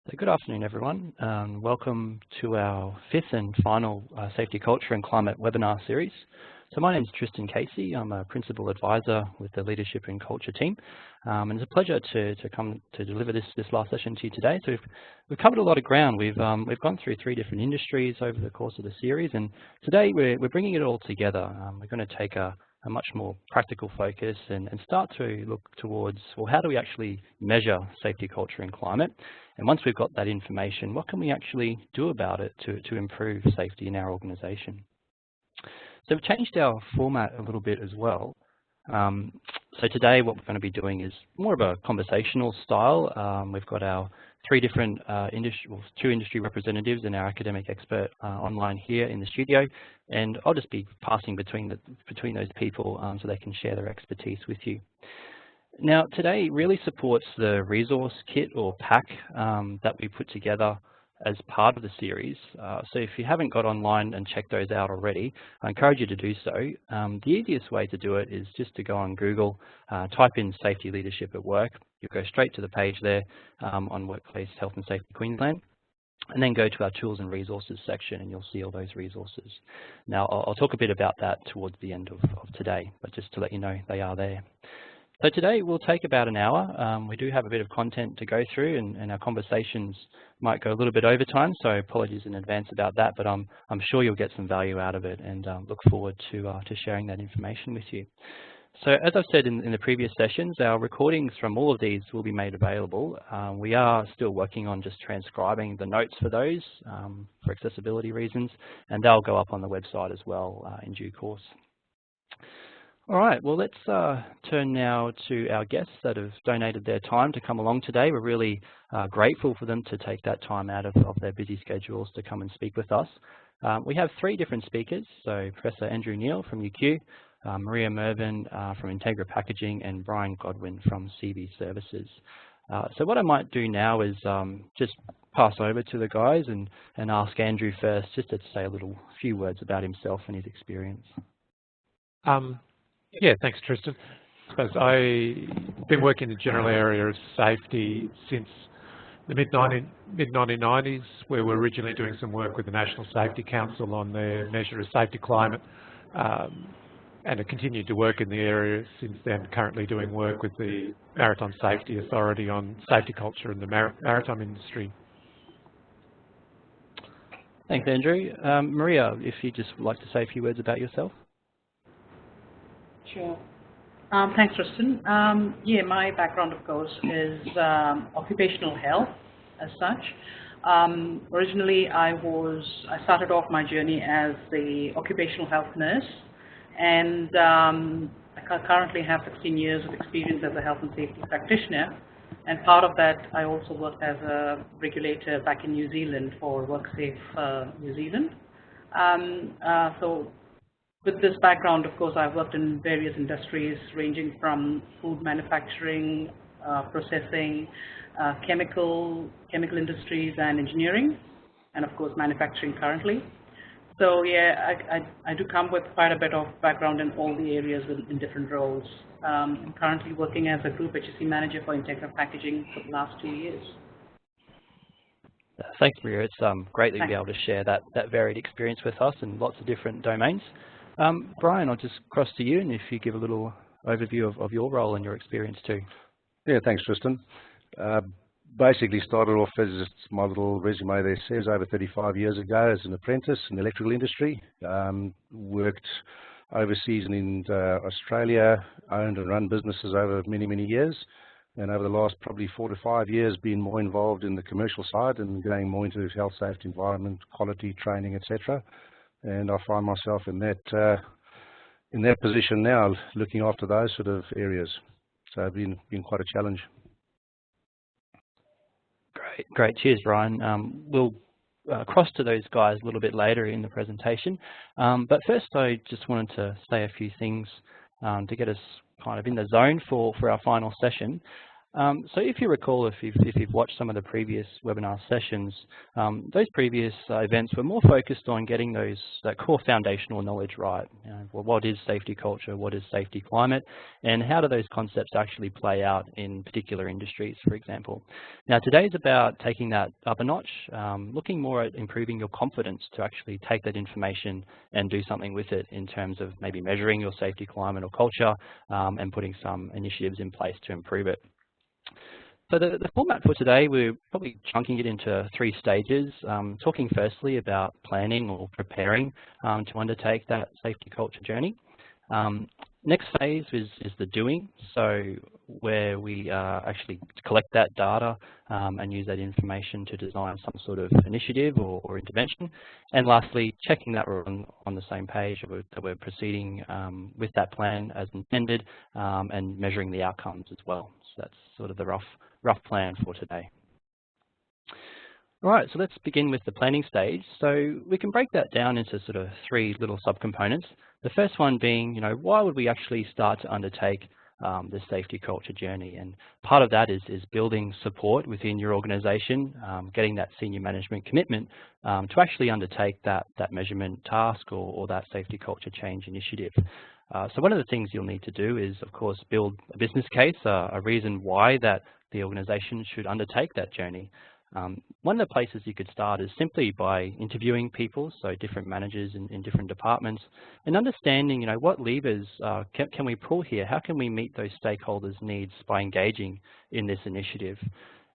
So good afternoon, everyone. Welcome to our fifth and final Safety Culture and Climate webinar series. So my name is Tristan Casey. I'm a Principal Advisor with the Leadership and Culture team. And it's a pleasure to come to deliver this last session to you today. So we've covered a lot of ground. We've gone through 3 different industries over the course of the series, and today we're bringing it all together. We're going to take a much more practical focus and start to look towards, well, how do we actually measure safety, culture and climate? And once we've got that information, what can we actually do about it to improve safety in our organisation? So we've changed our format a little bit as well. So today what we're going to be doing is more of a conversational style. We've got our 3 different 2 industry representatives and our academic expert online here in the studio, and I'll just be passing between those people so they can share their expertise with you. Now today really supports the resource kit or pack that we put together as part of the series. So if you haven't got online and checked those out already, I encourage you to do so. The easiest way to do it is just to go on Google, type in Safety Leadership at Work. You'll go straight to the page there on Workplace Health and Safety Queensland, and then go to our Tools and Resources section and you'll see all those resources. Now I'll talk a bit about that towards the end of today, but just to let you know they are there. So today we'll take about an hour. We do have a bit of content to go through, and our conversations might go a little bit over time, so apologies in advance about that, but I'm sure you'll get some value out of it, and look forward to sharing that information with you. So as I've said in the previous sessions, our recordings from all of these will be made available. We are still working on just transcribing the notes for those for accessibility reasons, and they'll go up on the website as well in due course. All right, well, let's turn now to our guests that have donated their time to come along today. We're really grateful for them to take that time out of their busy schedules to come and speak with us. We have 3 different speakers, so Professor Andrew Neil from UQ, Maria Mervin from Integra Packaging, and Brian Godwin from CV Services. So what I might do now is just pass over to the guys and ask Andrew first, just to say a few words about himself and his experience. Yeah, thanks, Tristan. I suppose I've been working in the general area of safety since the mid-1990s, where we're originally doing some work with the National Safety Council on their measure of safety climate, and have continued to work in the area since then, currently doing work with the Maritime Safety Authority on safety culture in the maritime industry. Thanks, Andrew. Maria, if you'd just like to say a few words about yourself. Sure. Thanks, Tristan. Yeah, my background, of course, is occupational health as such. Originally, I started off my journey as the occupational health nurse, and I currently have 16 years of experience as a health and safety practitioner. And part of that, I also worked as a regulator back in New Zealand for WorkSafe New Zealand. So with this background, of course, I've worked in various industries ranging from food manufacturing, processing, chemical industries and engineering, and of course manufacturing currently. So yeah, I do come with quite a bit of background in all the areas in different roles. I'm currently working as a Group HSE Manager for Integra Packaging for the last 2 years. Thanks, Maria. It's great that you'll be able to share that varied experience with us in lots of different domains. Brian, I'll just cross to you, and if you give a little overview of your role and your experience too. Yeah, thanks, Tristan. Basically started off, as my little resume there says, over 35 years ago as an apprentice in the electrical industry. Worked overseas and in Australia, owned and run businesses over many, many years. And over the last probably 4 to 5 years, been more involved in the commercial side and going more into health, safety, environment, quality, training, etc. And I find myself in that position now, looking after those sort of areas. So it's been quite a challenge. Great. Cheers, Brian. We'll cross to those guys a little bit later in the presentation. But first, I just wanted to say a few things to get us kind of in the zone for our final session. So if you recall, if you've watched some of the previous webinar sessions, those previous events were more focused on getting that core foundational knowledge right. You know, well, what is safety culture? What is safety climate? And how do those concepts actually play out in particular industries, for example? Now, today's about taking that up a notch, looking more at improving your confidence to actually take that information and do something with it in terms of maybe measuring your safety climate or culture and putting some initiatives in place to improve it. So the format for today, we're probably chunking it into 3 stages, talking firstly about planning or preparing to undertake that safety culture journey. Next phase is the doing, so where we actually collect that data and use that information to design some sort of initiative or intervention. And lastly, checking that we're on the same page, that we're proceeding with that plan as intended, and measuring the outcomes as well. So that's sort of the rough plan for today. All right, so let's begin with the planning stage. So we can break that down into sort of 3 little subcomponents. The first one being, you know, why would we actually start to undertake this safety culture journey? And part of that is building support within your organization, getting that senior management commitment to actually undertake that measurement task or that safety culture change initiative. So one of the things you'll need to do is, of course, build a business case, a reason why that the organization should undertake that journey. One of the places you could start is simply by interviewing people, so different managers in different departments, and understanding, you know, what levers can we pull here? How can we meet those stakeholders' needs by engaging in this initiative?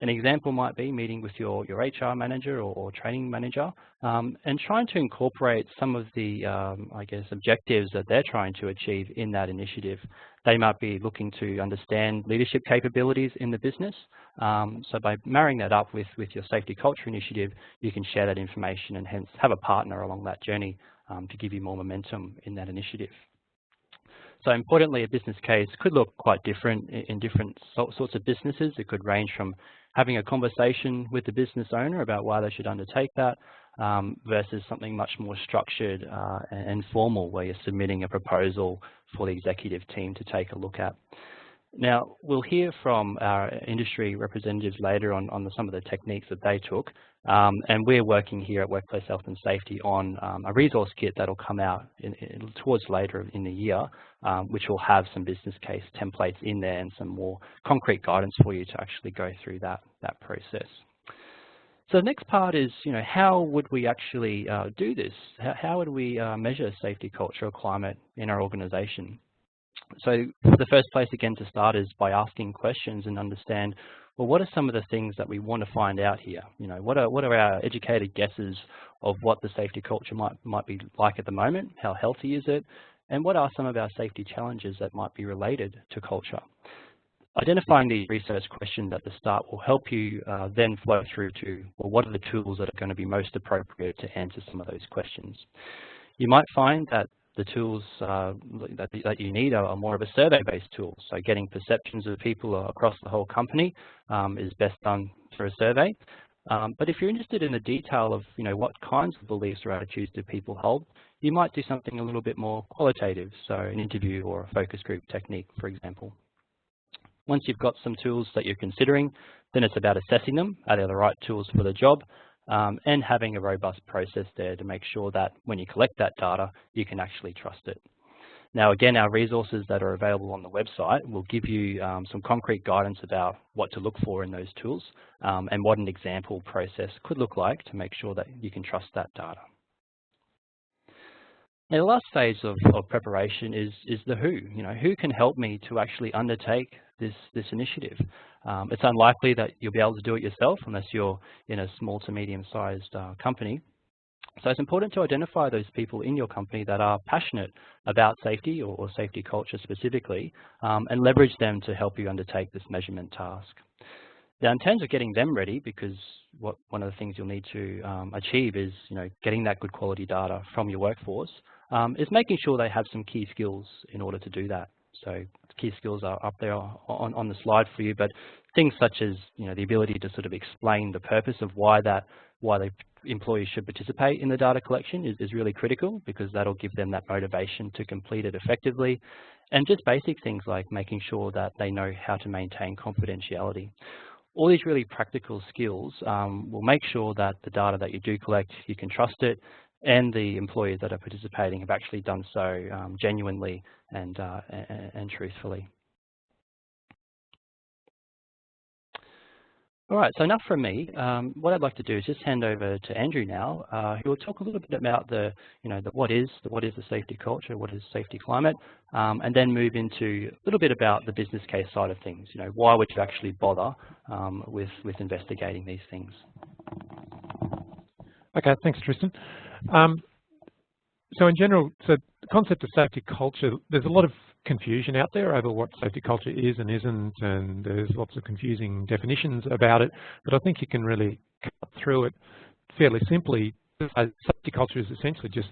An example might be meeting with your HR manager or training manager and trying to incorporate some of the, I guess, objectives that they're trying to achieve in that initiative. They might be looking to understand leadership capabilities in the business. So by marrying that up with your safety culture initiative, you can share that information and hence have a partner along that journey to give you more momentum in that initiative. So importantly, a business case could look quite different in different sorts of businesses. It could range from having a conversation with the business owner about why they should undertake that versus something much more structured and formal, where you're submitting a proposal for the executive team to take a look at. Now, we'll hear from our industry representatives later on some of the techniques that they took, and we're working here at Workplace Health and Safety on a resource kit that'll come out towards later in the year, which will have some business case templates in there and some more concrete guidance for you to actually go through that process. So the next part is, you know, how would we actually do this? How would we measure safety culture or climate in our organization? So the first place, again, to start is by asking questions and understand, well, what are some of the things that we want to find out here? You know, what are our educated guesses of what the safety culture might be like at the moment? How healthy is it? And what are some of our safety challenges that might be related to culture? Identifying these research questions at the start will help you then flow through to, well, what are the tools that are going to be most appropriate to answer some of those questions? You might find that the tools that you need are more of a survey-based tool. So getting perceptions of people across the whole company is best done through a survey. But if you're interested in the detail of, you know, what kinds of beliefs or attitudes do people hold, you might do something a little bit more qualitative, so an interview or a focus group technique, for example. Once you've got some tools that you're considering, then it's about assessing them. Are they the right tools for the job? And having a robust process there to make sure that when you collect that data, you can actually trust it. Now, again, our resources that are available on the website will give you some concrete guidance about what to look for in those tools and what an example process could look like to make sure that you can trust that data. Now, the last phase of preparation is the who. You know, who can help me to actually undertake this initiative? It's unlikely that you'll be able to do it yourself unless you're in a small to medium-sized company. So it's important to identify those people in your company that are passionate about safety or safety culture specifically, and leverage them to help you undertake this measurement task. Now, in terms of getting them ready, because one of the things you'll need to achieve is, you know, getting that good quality data from your workforce, is making sure they have some key skills in order to do that. So key skills are up there on the slide for you, but things such as, you know, the ability to sort of explain the purpose of why the employees should participate in the data collection is really critical, because that'll give them that motivation to complete it effectively. and just basic things like making sure that they know how to maintain confidentiality. All these really practical skills will make sure that the data that you do collect, you can trust it, and the employees that are participating have actually done so genuinely and truthfully. All right, so enough from me. What I'd like to do is just hand over to Andrew now, who will talk a little bit about the what is the safety culture, what is safety climate, and then move into a little bit about the business case side of things. Why would you actually bother with investigating these things? Okay, thanks, Tristan. So in general, the concept of safety culture, there's a lot of confusion out there over what safety culture is and isn't, and there's lots of confusing definitions about it, but I think you can really cut through it fairly simply. Safety culture is essentially just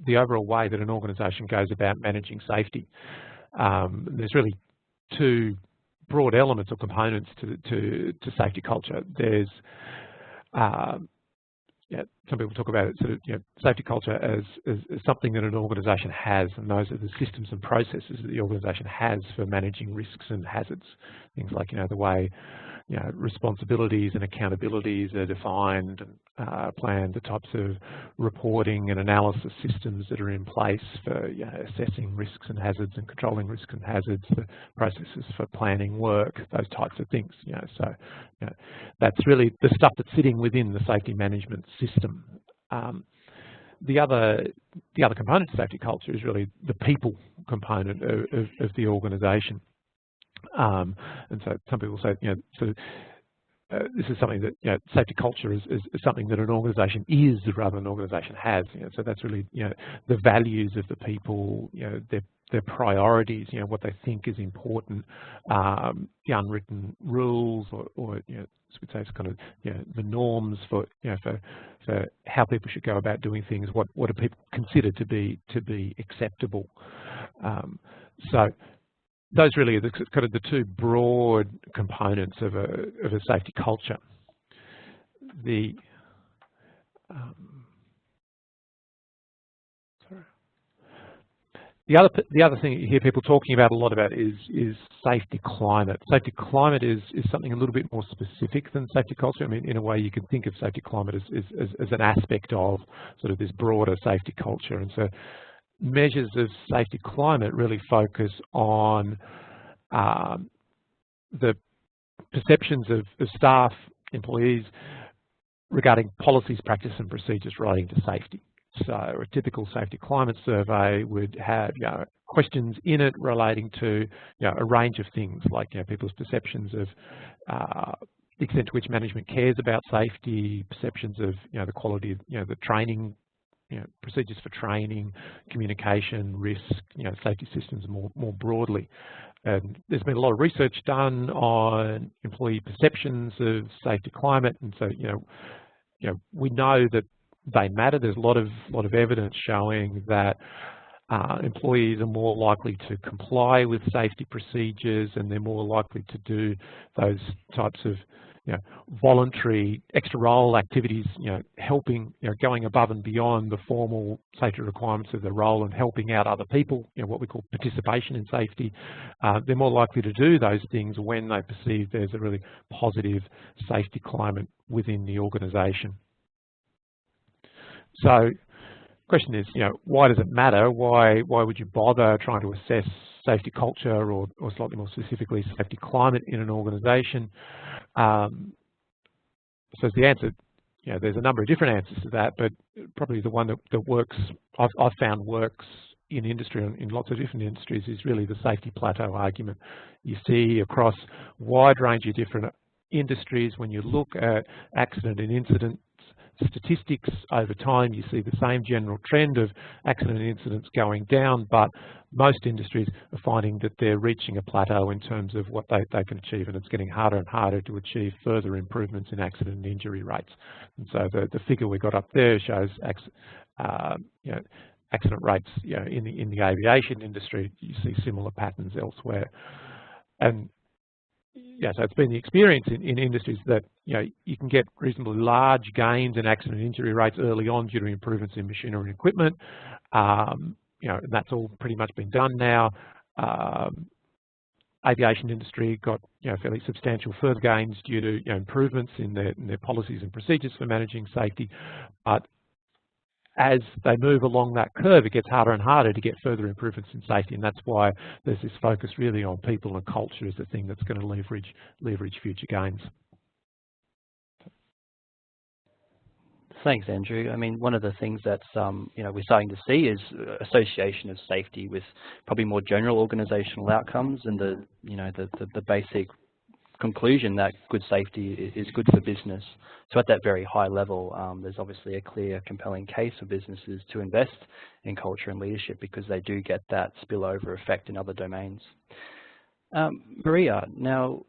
the overall way that an organisation goes about managing safety. There's really two broad elements or components to safety culture. There's some people talk about it safety culture as something that an organisation has, and those are the systems and processes that the organisation has for managing risks and hazards. Things like the way responsibilities and accountabilities are defined and planned, the types of reporting and analysis systems that are in place for assessing risks and hazards and controlling risks and hazards, the processes for planning work, those types of things. So that's really the stuff that's sitting within the safety management system. The other component of safety culture is really the people component of the organisation. And so some people say, this is something that safety culture is something that an organisation is rather than an organisation has. So that's really the values of the people, their priorities, what they think is important, the unwritten rules, or we'd say it's kind of the norms for for how people should go about doing things. What do people consider to be acceptable? So those really are kind of the two broad components of a safety culture. The other thing you hear people talking about a lot about is safety climate. Safety climate is something a little bit more specific than safety culture. I mean, in a way, you can think of safety climate as an aspect of sort of this broader safety culture, and so measures of safety climate really focus on the perceptions of staff, employees, regarding policies, practice and procedures relating to safety. So a typical safety climate survey would have questions in it relating to a range of things, like people's perceptions of the extent to which management cares about safety, perceptions of the quality of the training, procedures for training, communication, risk, safety systems more broadly. And there's been a lot of research done on employee perceptions of safety climate, and so we know that they matter. There's a lot of evidence showing that employees are more likely to comply with safety procedures, and they're more likely to do those types of voluntary extra role activities, helping, going above and beyond the formal safety requirements of the role and helping out other people, what we call participation in safety. They're more likely to do those things when they perceive there's a really positive safety climate within the organisation. So the question is, why does it matter? Why would you bother trying to assess safety culture, or slightly more specifically, safety climate in an organisation? So the answer, there's a number of different answers to that, but probably the one that works, I've found works in industry, in lots of different industries, is really the safety plateau argument. You see across a wide range of different industries, when you look at accident and incident statistics over time, you see the same general trend of accident incidents going down, but most industries are finding that they're reaching a plateau in terms of what they can achieve, and it's getting harder and harder to achieve further improvements in accident and injury rates. And so the figure we got up there shows accident rates in the aviation industry. You see similar patterns elsewhere. And so it's been the experience in industries that you can get reasonably large gains in accident and injury rates early on due to improvements in machinery and equipment. And that's all pretty much been done now. aviation industry got fairly substantial further gains due to improvements in their policies and procedures for managing safety. But as they move along that curve, it gets harder and harder to get further improvements in safety, and that's why there's this focus really on people and culture as the thing that's going to leverage future gains. Thanks, Andrew. I mean, one of the things that's we're starting to see is association of safety with probably more general organisational outcomes, and the basic conclusion that good safety is good for business. So at that very high level, there's obviously a clear, compelling case for businesses to invest in culture and leadership because they do get that spillover effect in other domains. Maria, now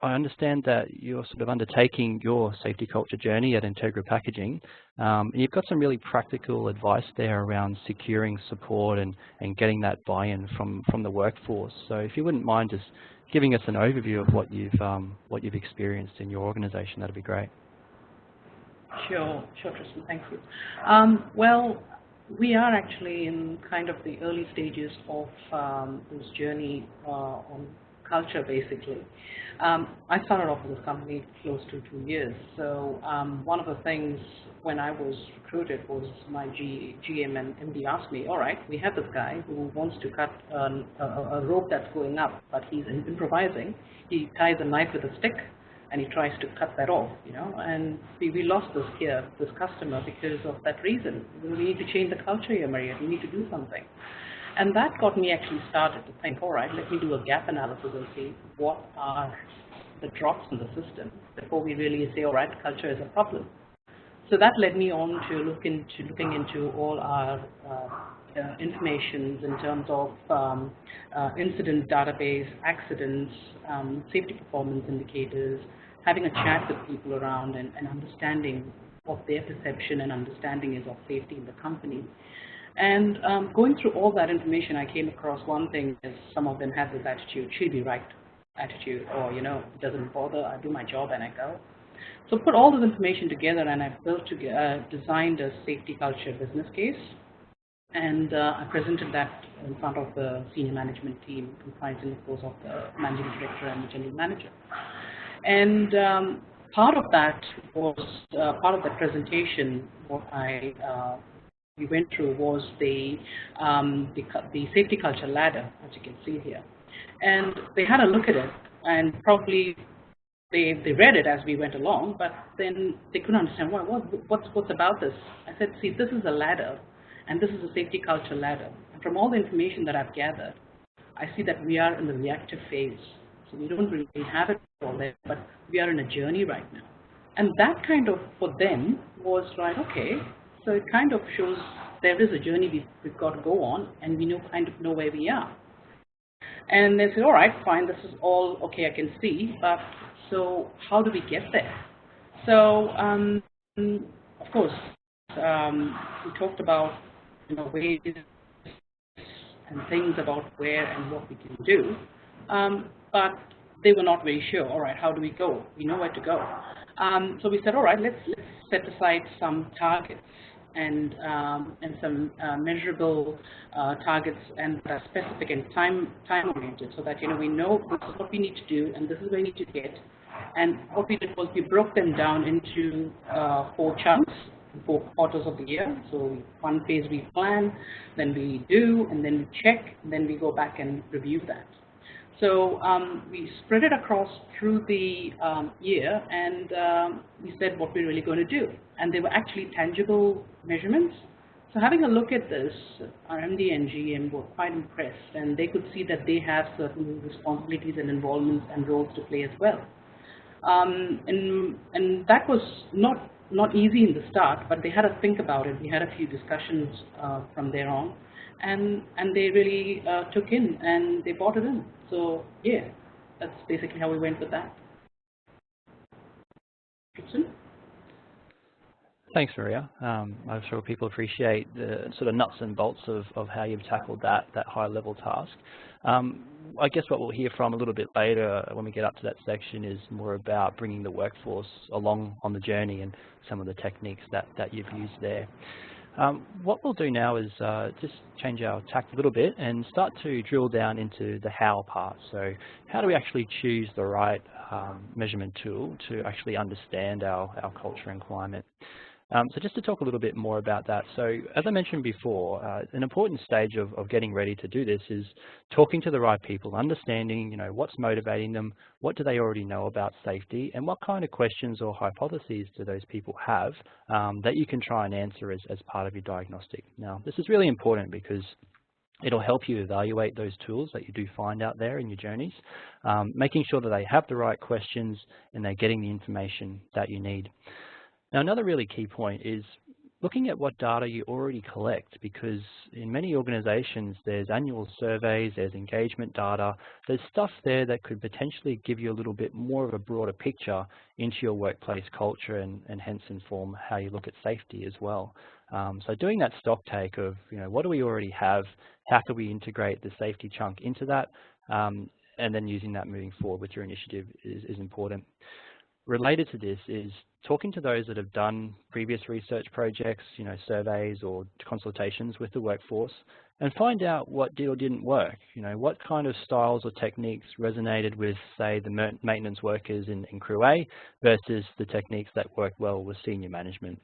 I understand that you're sort of undertaking your safety culture journey at Integra Packaging. And you've got some really practical advice there around securing support and getting that buy-in from the workforce. So if you wouldn't mind just giving us an overview of what you've experienced in your organisation, that'd be great. Sure, Tristan, thank you. Well, we are actually in kind of the early stages of this journey on culture, basically. I started off with this company close to 2 years. So one of the things when I was recruited was my GM and MD asked me, all right, we have this guy who wants to cut a rope that's going up, but he's improvising. He ties a knife with a stick and he tries to cut that off, and we lost this customer because of that reason. We need to change the culture here, Maria. We need to do something. And that got me actually started to think, all right, let me do a gap analysis and see what are the drops in the system before we really say, all right, culture is a problem. So that led me on to looking into all our information in terms of incident database, accidents, safety performance indicators, having a chat with people around and understanding what their perception and understanding is of safety in the company. And going through all that information, I came across one thing is some of them have this attitude, she'll be right attitude, or, it doesn't bother, I do my job and I go. So put all this information together and I designed a safety culture business case. And I presented that in front of the senior management team, comprising, of course, of the managing director and the general manager. And part of that was, part of that presentation, what we went through was the safety culture ladder, as you can see here. And they had a look at it, and probably they read it as we went along, but then they couldn't understand what's about this. I said, see, this is a ladder, and this is a safety culture ladder. And from all the information that I've gathered, I see that we are in the reactive phase. So we don't really have it all there, but we are in a journey right now. And that kind of, for them, was like, okay, so it kind of shows there is a journey we've got to go on, and we kind of know where we are. And they said, all right, fine, this is all okay, I can see, but so how do we get there? So, of course, we talked about ways and things about where and what we can do, but they were not very sure. All right, how do we go? We know where to go. So we said, all right, let's set aside some targets and some measurable targets and that are specific and time-oriented, so that we know this is what we need to do and this is where we need to get. And what we did was we broke them down into 4 chunks, 4 quarters of the year. So one phase we plan, then we do, and then we check, and then we go back and review that. So we spread it across through the year, and we said what we're really going to do. And they were actually tangible measurements. So having a look at this, our MD and GM were quite impressed, and they could see that they have certain responsibilities and involvements and roles to play as well. And that was not easy in the start, but they had to think about it. We had a few discussions from there on, and they really took in and they bought it in. So yeah, that's basically how we went with that. Gibson? Thanks, Maria. I'm sure people appreciate the sort of nuts and bolts of how you've tackled that high-level task. I guess what we'll hear from a little bit later when we get up to that section is more about bringing the workforce along on the journey and some of the techniques that you've used there. What we'll do now is just change our tack a little bit and start to drill down into the how part. So how do we actually choose the right measurement tool to actually understand our culture and climate? So just to talk a little bit more about that. So as I mentioned before, an important stage of getting ready to do this is talking to the right people, understanding, what's motivating them, what do they already know about safety, and what kind of questions or hypotheses do those people have that you can try and answer as part of your diagnostic. Now, this is really important because it'll help you evaluate those tools that you do find out there in your journeys, making sure that they have the right questions and they're getting the information that you need. Now, another really key point is looking at what data you already collect, because in many organizations there's annual surveys, there's engagement data, there's stuff there that could potentially give you a little bit more of a broader picture into your workplace culture and hence inform how you look at safety as well. So doing that stock take of, what do we already have, how can we integrate the safety chunk into that, and then using that moving forward with your initiative is important. Related to this is talking to those that have done previous research projects, surveys or consultations with the workforce, and find out what did or didn't work. What kind of styles or techniques resonated with, say, the maintenance workers in Crew A versus the techniques that work well with senior management.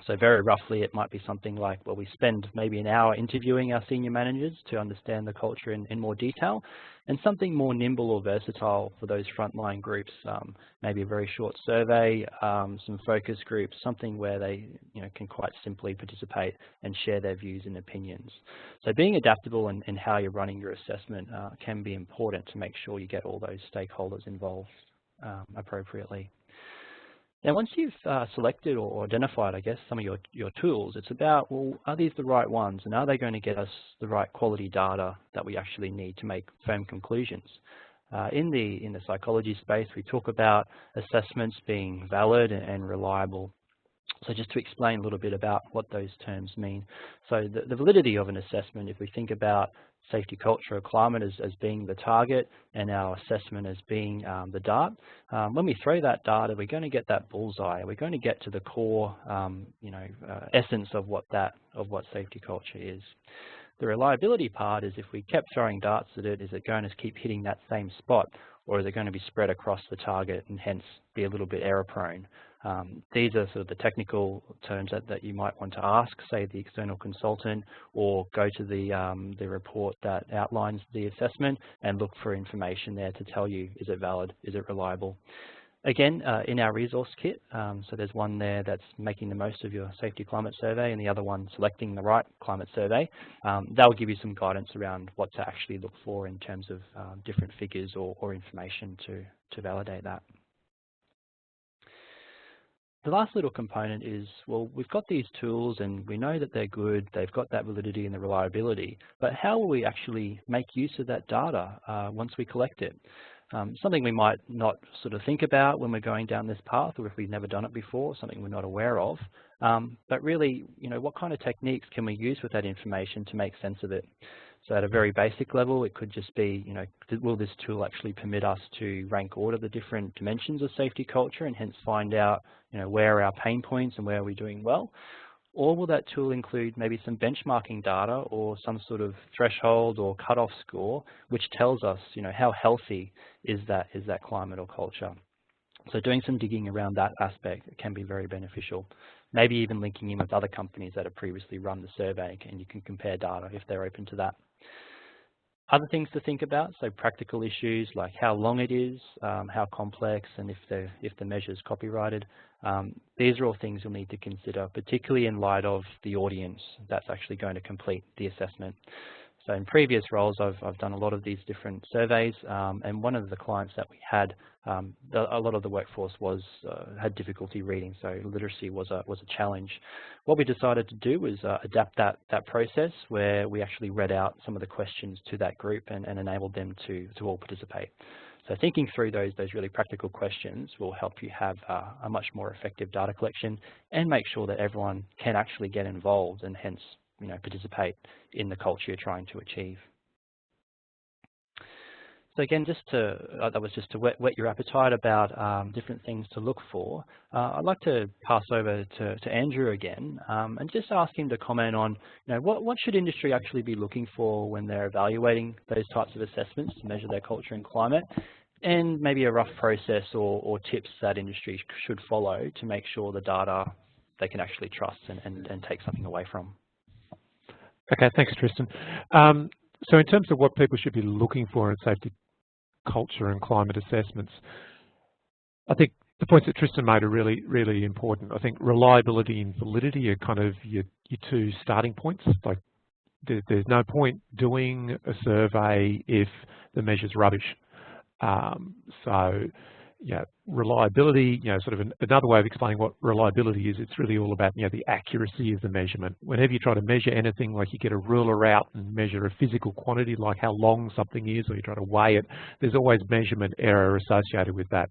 So very roughly, it might be something like, well, we spend maybe an hour interviewing our senior managers to understand the culture in more detail, and something more nimble or versatile for those frontline groups, maybe a very short survey, some focus groups, something where they can quite simply participate and share their views and opinions. So being adaptable in how you're running your assessment can be important to make sure you get all those stakeholders involved appropriately. Now, once you've selected or identified, I guess, some of your tools, it's about, well, are these the right ones, and are they going to get us the right quality data that we actually need to make firm conclusions? In the psychology space, we talk about assessments being valid and reliable. So just to explain a little bit about what those terms mean. So the validity of an assessment, if we think about safety culture or climate as being the target and our assessment as being the dart, when we throw that dart, we're going to get that bullseye. We're going to get to the core, essence of what safety culture is. The reliability part is if we kept throwing darts at it, is it going to keep hitting that same spot, or is it going to be spread across the target and hence be a little bit error prone? These are sort of the technical terms that you might want to ask, say, the external consultant, or go to the report that outlines the assessment and look for information there to tell you, is it valid, is it reliable? Again, in our resource kit, so there's one there that's making the most of your safety climate survey and the other one selecting the right climate survey. That will give you some guidance around what to actually look for in terms of different figures or information to validate that. The last little component is, well, we've got these tools and we know that they're good, they've got that validity and the reliability, but how will we actually make use of that data once we collect it? Something we might not sort of think about when we're going down this path, or if we've never done it before, something we're not aware of. But really, what kind of techniques can we use with that information to make sense of it? So at a very basic level, it could just be, will this tool actually permit us to rank order the different dimensions of safety culture and hence find out, where are our pain points and where are we doing well? Or will that tool include maybe some benchmarking data or some sort of threshold or cutoff score, which tells us, how healthy is that climate or culture? So doing some digging around that aspect can be very beneficial. Maybe even linking in with other companies that have previously run the survey, and you can compare data if they're open to that. Other things to think about, so practical issues like how long it is, how complex, and if the measure is copyrighted. These are all things you'll need to consider, particularly in light of the audience that's actually going to complete the assessment. So in previous roles, I've done a lot of these different surveys, and one of the clients that we had, a lot of the workforce had difficulty reading, so literacy was a challenge. What we decided to do was adapt that process, where we actually read out some of the questions to that group and enabled them to all participate. So thinking through those really practical questions will help you have a much more effective data collection and make sure that everyone can actually get involved and hence participate in the culture you're trying to achieve. So again, just to that was just to whet your appetite about different things to look for. I'd like to pass over to Andrew again, and just ask him to comment on, what should industry actually be looking for when they're evaluating those types of assessments to measure their culture and climate, and maybe a rough process or tips that industry should follow to make sure the data they can actually trust and take something away from. Okay, thanks, Tristan. So in terms of what people should be looking for in safety culture and climate assessments, I think the points that Tristan made are really, really important. I think reliability and validity are kind of your two starting points. Like there's no point doing a survey if the measure's rubbish. So reliability, sort of another way of explaining what reliability is, it's really all about, the accuracy of the measurement. Whenever you try to measure anything, like you get a ruler out and measure a physical quantity, like how long something is, or you try to weigh it, there's always measurement error associated with that.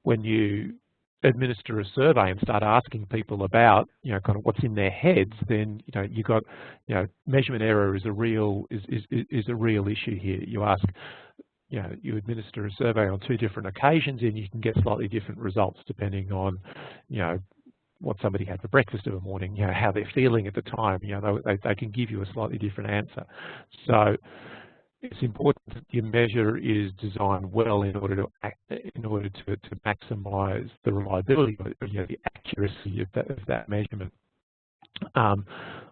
When you administer a survey and start asking people about, kind of what's in their heads, then, you got, measurement error is a real issue here. You ask, you administer a survey on 2 different occasions and you can get slightly different results depending on, what somebody had for breakfast in the morning, how they're feeling at the time. They can give you a slightly different answer. So it's important that your measure is designed well in order to maximise the reliability, the accuracy of that measurement.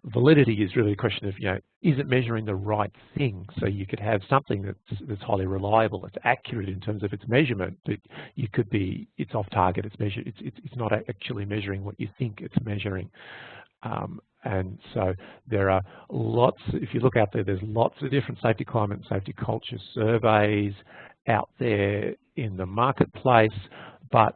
Validity is really a question of, is it measuring the right thing? So you could have something that's highly reliable, it's accurate in terms of its measurement, but it's off target, it's not actually measuring what you think it's measuring. And so there are lots, if you look out there, there's lots of different safety climate and safety culture surveys out there in the marketplace, but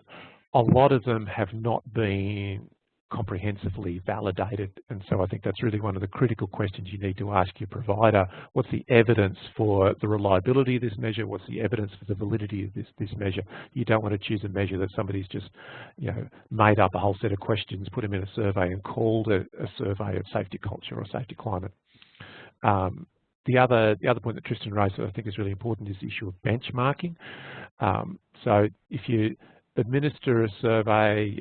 a lot of them have not been comprehensively validated. And so I think that's really one of the critical questions you need to ask your provider. What's the evidence for the reliability of this measure? What's the evidence for the validity of this measure? You don't want to choose a measure that somebody's just, made up a whole set of questions, put them in a survey and called a survey of safety culture or safety climate. The other point that Tristan raised that I think is really important is the issue of benchmarking. So if you administer a survey,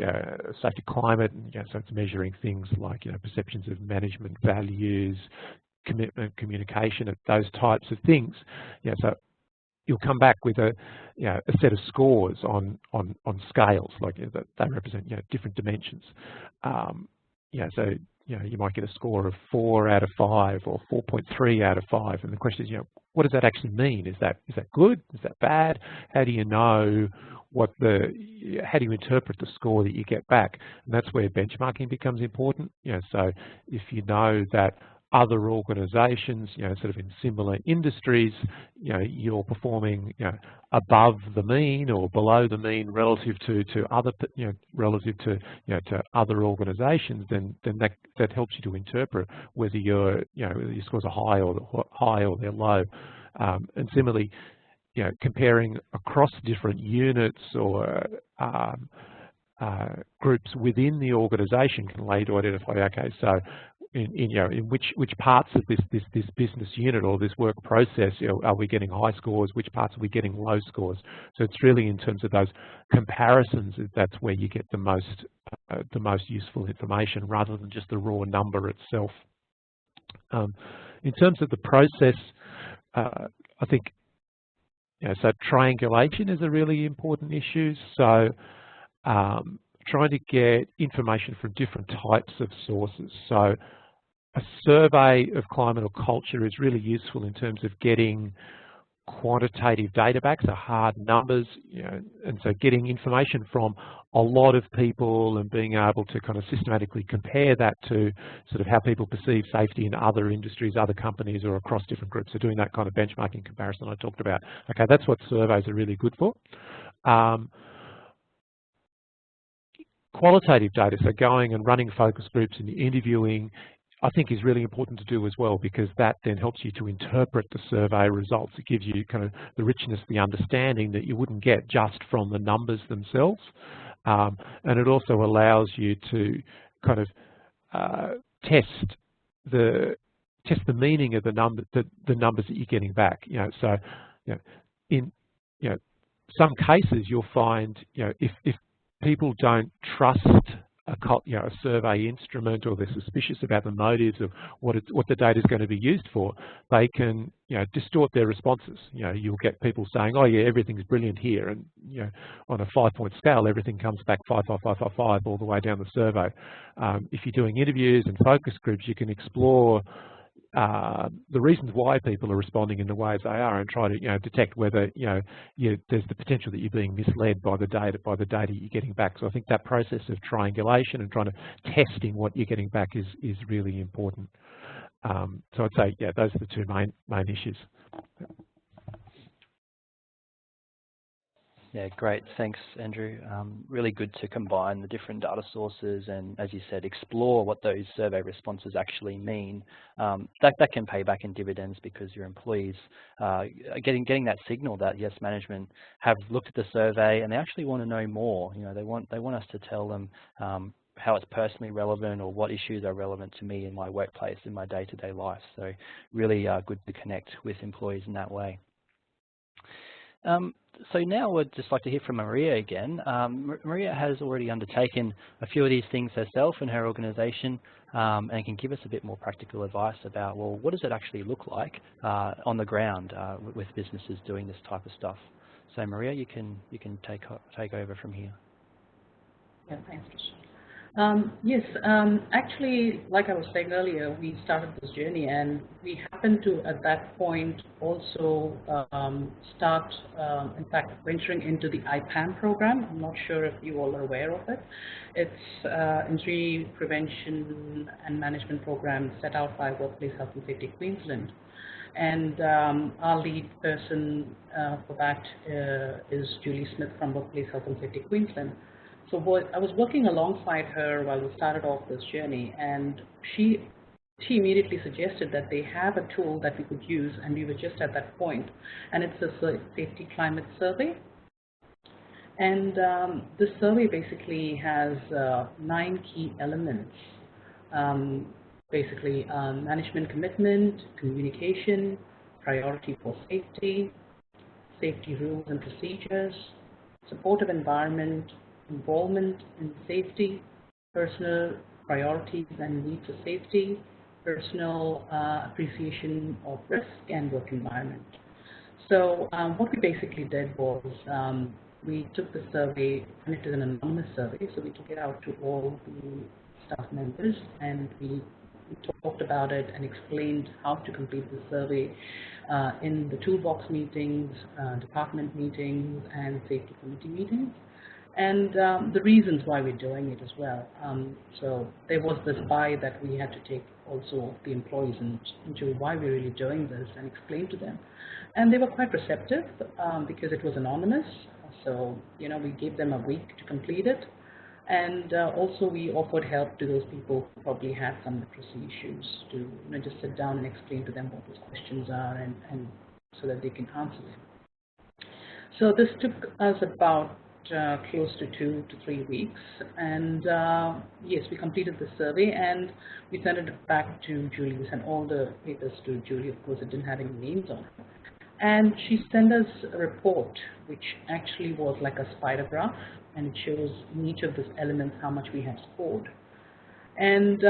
safety climate, so it's measuring things like perceptions of management values, commitment, communication, those types of things. So you'll come back with a set of scores on scales, like that they represent different dimensions. So you might get a score of 4 out of 5 or 4.3 out of 5, and the question is, what does that actually mean? Is that good? Is that bad? How do you know how do you interpret the score that you get back? And that's where benchmarking becomes important. So if you know that other organisations, sort of in similar industries, you're performing, above the mean or below the mean relative to other, to other organisations, then that helps you to interpret whether your scores are high or they're low. And similarly, comparing across different units or groups within the organisation can allow you to identify, okay, so in which parts of this business unit or this work process are we getting high scores, which parts are we getting low scores? So it's really in terms of those comparisons that's where you get the most useful information rather than just the raw number itself. In terms of the process, I think so triangulation is a really important issue. So trying to get information from different types of sources. So a survey of climate or culture is really useful in terms of getting quantitative data back, so hard numbers, and so getting information from a lot of people and being able to kind of systematically compare that to sort of how people perceive safety in other industries, other companies, or across different groups. So doing that kind of benchmarking comparison I talked about. Okay, that's what surveys are really good for. Qualitative data, so going and running focus groups and interviewing, I think is really important to do as well, because that then helps you to interpret the survey results. It gives you kind of the richness, the understanding that you wouldn't get just from the numbers themselves. And it also allows you to kind of test the meaning of the numbers that you're getting back. So You know, in some cases, you'll find if people don't trust a survey instrument, or they're suspicious about the motives of what the data is going to be used for, they can distort their responses. You'll get people saying, "Oh yeah, everything's brilliant here," and on a 5-point scale, everything comes back 5, 5, 5, 5, 5 all the way down the survey. If you're doing interviews and focus groups, you can explore the reasons why people are responding in the ways they are, and try to detect whether there's the potential that you're being misled by the data you're getting back. So I think that process of triangulation and trying to testing what you're getting back is really important. So I'd say those are the two main issues. Yeah, great. Thanks, Andrew. Really good to combine the different data sources and, as you said, explore what those survey responses actually mean. That can pay back in dividends, because your employees are getting that signal that, yes, management have looked at the survey and they actually want to know more. They want us to tell them how it's personally relevant, or what issues are relevant to me in my workplace, in my day-to-day life. So really good to connect with employees in that way. So now we'd just like to hear from Maria again. Maria has already undertaken a few of these things herself in her organisation, and can give us a bit more practical advice about, well, what does it actually look like on the ground with businesses doing this type of stuff. So Maria, you can take over from here. Yeah, thanks, Christian. Yes, actually, like I was saying earlier, we started this journey, and we happened to, at that point, also start, in fact, venturing into the IPAM program. I'm not sure if you all are aware of it. It's Injury Prevention and Management Program set out by Workplace Health and Safety Queensland. And our lead person for that is Julie Smith from Workplace Health and Safety Queensland. So I was working alongside her while we started off this journey, and she immediately suggested that they have a tool that we could use, and we were just at that point, and it's a safety climate survey. And this survey basically has 9 key elements. Basically, management commitment, communication, priority for safety, safety rules and procedures, supportive environment, involvement in safety, personal priorities and needs for safety, personal appreciation of risk, and work environment. So what we basically did was we took the survey, and it is an anonymous survey, so we took it out to all the staff members, and we talked about it and explained how to complete the survey in the toolbox meetings, department meetings, and safety committee meetings. And the reasons why we're doing it as well. So there was this buy that we had to take also the employees into why we're really doing this and explain to them. And they were quite receptive because it was anonymous. So, we gave them a week to complete it. And also we offered help to those people who probably had some literacy issues to just sit down and explain to them what those questions are, and so that they can answer them. So this took us about close to 2 to 3 weeks, and yes, we completed the survey, and we sent it back to Julie. We sent all the papers to Julie. Of course, it didn't have any names on it. And she sent us a report, which actually was like a spider graph, and it shows in each of these elements how much we have scored. And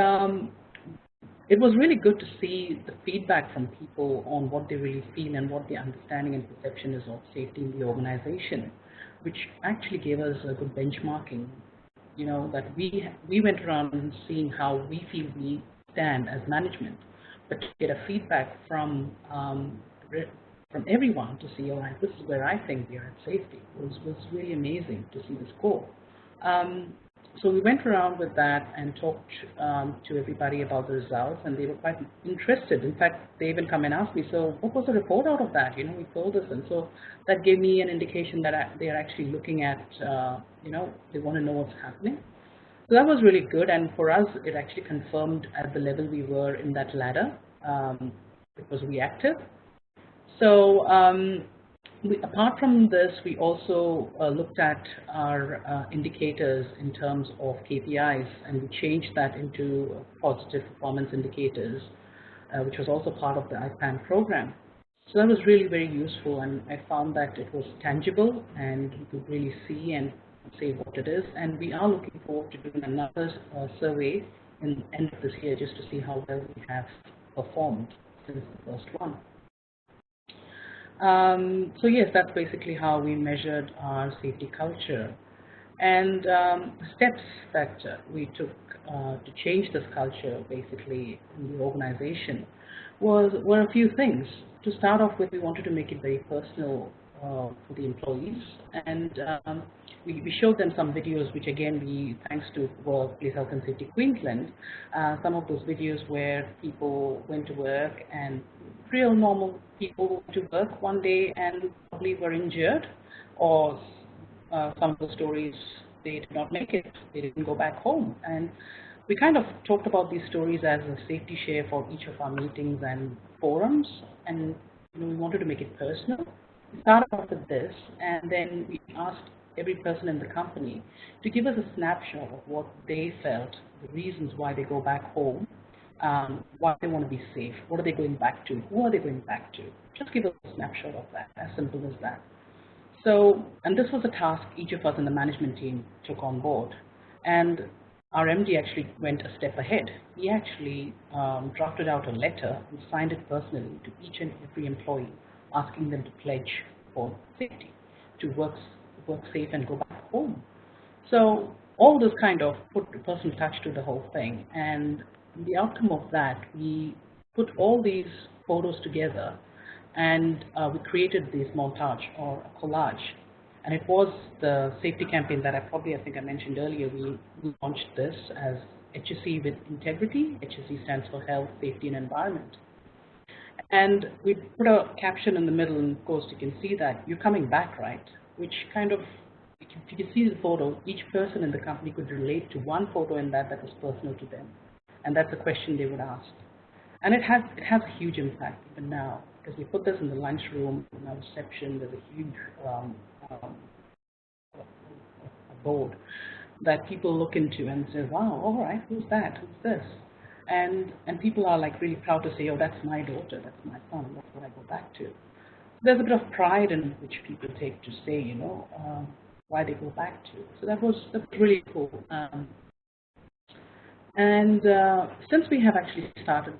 it was really good to see the feedback from people on what they really feel and what their understanding and perception is of safety in the organization, which actually gave us a good benchmarking, that we went around seeing how we feel we stand as management, but to get a feedback from everyone to see, all right, this is where I think we are at safety, was really amazing to see the score. So we went around with that and talked to everybody about the results, and they were quite interested. In fact, they even come and ask me, so what was the report out of that? We told us, and so that gave me an indication that they are actually looking at, they want to know what's happening. So that was really good, and for us, it actually confirmed at the level we were in that ladder. It was reactive. So apart from this, we also looked at our indicators in terms of KPIs, and we changed that into positive performance indicators, which was also part of the IPAM program. So that was really very useful, and I found that it was tangible and you could really see and say what it is. And we are looking forward to doing another survey in the end of this year just to see how well we have performed since the first one. So yes, that's basically how we measured our safety culture. And the steps that we took to change this culture basically in the organization were a few things. To start off with, we wanted to make it very personal for the employees, and we showed them some videos, which again, thanks to Workplace Health and Safety Queensland, some of those videos where people went to work and real normal people went to work one day and probably were injured, or some of the stories, they did not make it, they didn't go back home. And we kind of talked about these stories as a safety share for each of our meetings and forums, and we wanted to make it personal. We started off with this, and then we asked every person in the company to give us a snapshot of what they felt, the reasons why they go back home, why they want to be safe, what are they going back to, who are they going back to. Just give us a snapshot of that, as simple as that. So, and this was a task each of us in the management team took on board. And our MD actually went a step ahead. He actually drafted out a letter and signed it personally to each and every employee, asking them to pledge for safety, to work safe and go back home. So all this kind of put a personal touch to the whole thing. And the outcome of that, we put all these photos together, and we created this montage or a collage. And it was the safety campaign that I think I mentioned earlier. We launched this as HSE with Integrity. HSE stands for Health, Safety and Environment. And we put a caption in the middle, and of course you can see that you're coming back, right? Which kind of, if you can see the photo, each person in the company could relate to one photo in that was personal to them. And that's a question they would ask. And it has a huge impact even now, because we put this in the lunchroom, in our reception. There's a huge board that people look into and say, wow, all right, who's that? Who's this? And people are like really proud to say, oh, that's my daughter, that's my son, that's what I go back to. There's a bit of pride in which people take to say, why they go back to. So that's really cool. And since we have actually started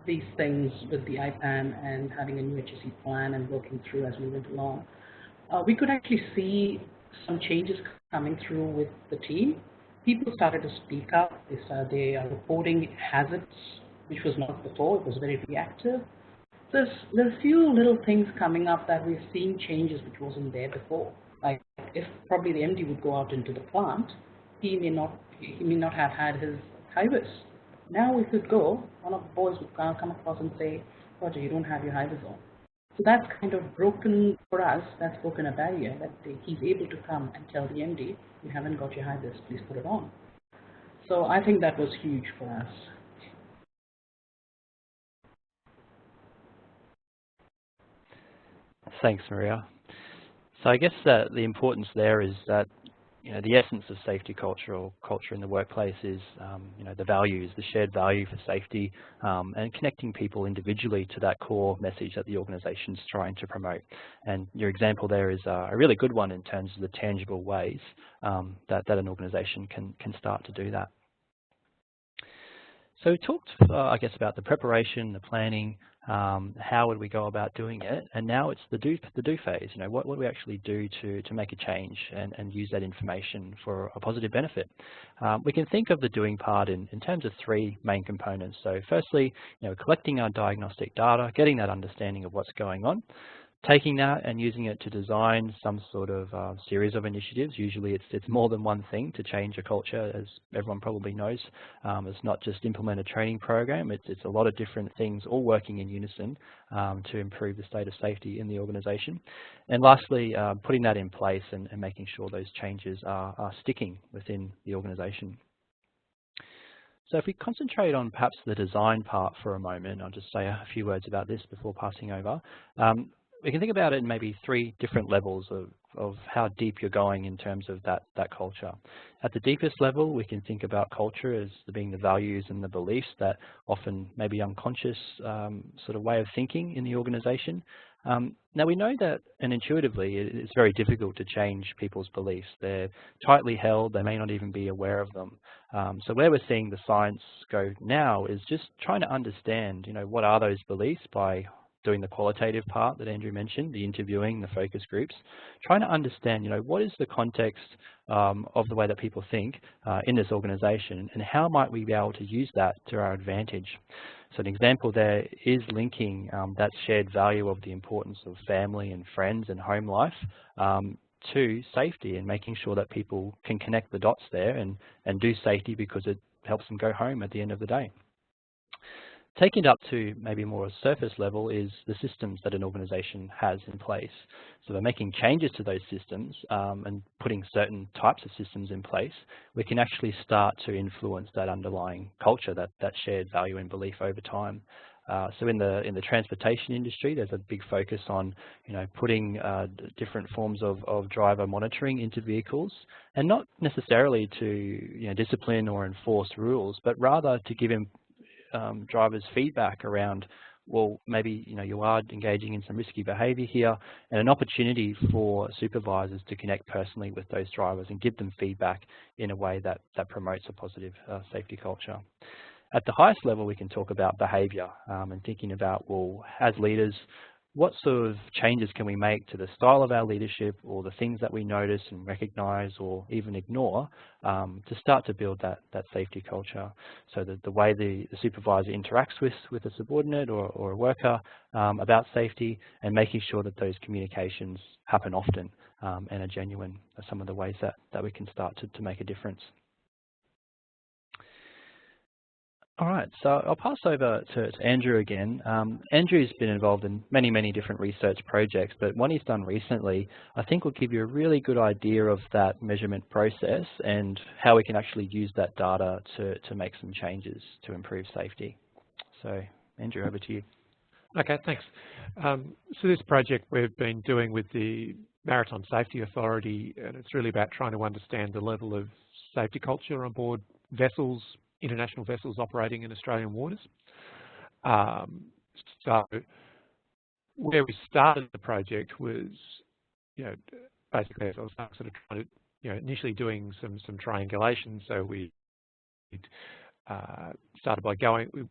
these things with the IPAM and having a new HSE plan and working through as we went along, we could actually see some changes coming through with the team. People started to speak up. They are reporting hazards, which was not before. It was very reactive. There's a few little things coming up that we're seeing changes which wasn't there before. Like if probably the MD would go out into the plant, he may not have had his high-vis. Now we could go, one of the boys would come across and say, Roger, you don't have your high-vis on. So that's kind of broken for us, that's broken a barrier, that he's able to come and tell the MD, you haven't got your high-vis, please put it on. So I think that was huge for us. Thanks, Maria. So I guess that the importance there is that the essence of safety culture or culture in the workplace is the values, the shared value for safety, and connecting people individually to that core message that the organisation is trying to promote. And your example there is a really good one in terms of the tangible ways that an organisation can start to do that. So we talked, I guess, about the preparation, the planning, how would we go about doing it, and now it's the do phase. What do we actually do to make a change and use that information for a positive benefit? We can think of the doing part in terms of three main components. So firstly, collecting our diagnostic data, getting that understanding of what's going on, taking that and using it to design some sort of series of initiatives. Usually it's more than one thing to change a culture, as everyone probably knows. It's not just implement a training program, it's a lot of different things all working in unison to improve the state of safety in the organisation. And lastly, putting that in place and making sure those changes are sticking within the organisation. So if we concentrate on perhaps the design part for a moment, I'll just say a few words about this before passing over. we can think about it in maybe 3 different levels of how deep you're going in terms of that culture. At the deepest level, we can think about culture as being the values and the beliefs that often maybe unconscious sort of way of thinking in the organization. Now we know that, and intuitively, it's very difficult to change people's beliefs. They're tightly held, they may not even be aware of them. So where we're seeing the science go now is just trying to understand, what are those beliefs by doing the qualitative part that Andrew mentioned, the interviewing, the focus groups, trying to understand, what is the context of the way that people think in this organization, and how might we be able to use that to our advantage. So an example there is linking that shared value of the importance of family and friends and home life to safety, and making sure that people can connect the dots there and do safety because it helps them go home at the end of the day. Taking it up to maybe more a surface level is the systems that an organization has in place. So by making changes to those systems and putting certain types of systems in place, we can actually start to influence that underlying culture, that shared value and belief over time. So in the transportation industry, there's a big focus on, putting different forms of driver monitoring into vehicles, and not necessarily to, discipline or enforce rules, but rather to give drivers feedback around, well, maybe you are engaging in some risky behaviour here, and an opportunity for supervisors to connect personally with those drivers and give them feedback in a way that promotes a positive safety culture. At the highest level, we can talk about behaviour and thinking about, well, as leaders, what sort of changes can we make to the style of our leadership, or the things that we notice and recognise or even ignore to start to build that safety culture, so that the way the supervisor interacts with a subordinate or a worker about safety, and making sure that those communications happen often and are genuine, are some of the ways that we can start to make a difference. All right, so I'll pass over to Andrew again. Andrew's been involved in many different research projects, but one he's done recently, I think, will give you a really good idea of that measurement process and how we can actually use that data to make some changes to improve safety. So, Andrew, over to you. Okay, thanks. So this project we've been doing with the Maritime Safety Authority, and it's really about trying to understand the level of safety culture on board vessels, international vessels operating in Australian waters. So where we started the project was, basically, as I was sort of trying to, initially doing some triangulation. So we started by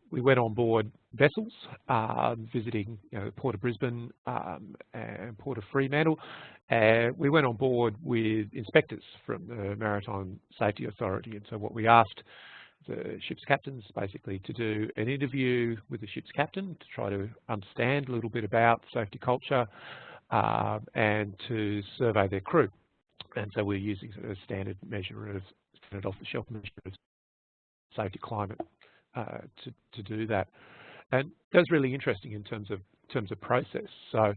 we went on board vessels, visiting, the Port of Brisbane and Port of Fremantle. We went on board with inspectors from the Maritime Safety Authority, and so what we asked the ship's captains basically to do an interview with the ship's captain to try to understand a little bit about safety culture and to survey their crew. And so we're using sort of a standard off-the-shelf measure of safety climate to do that. And that's really interesting in terms of process. So,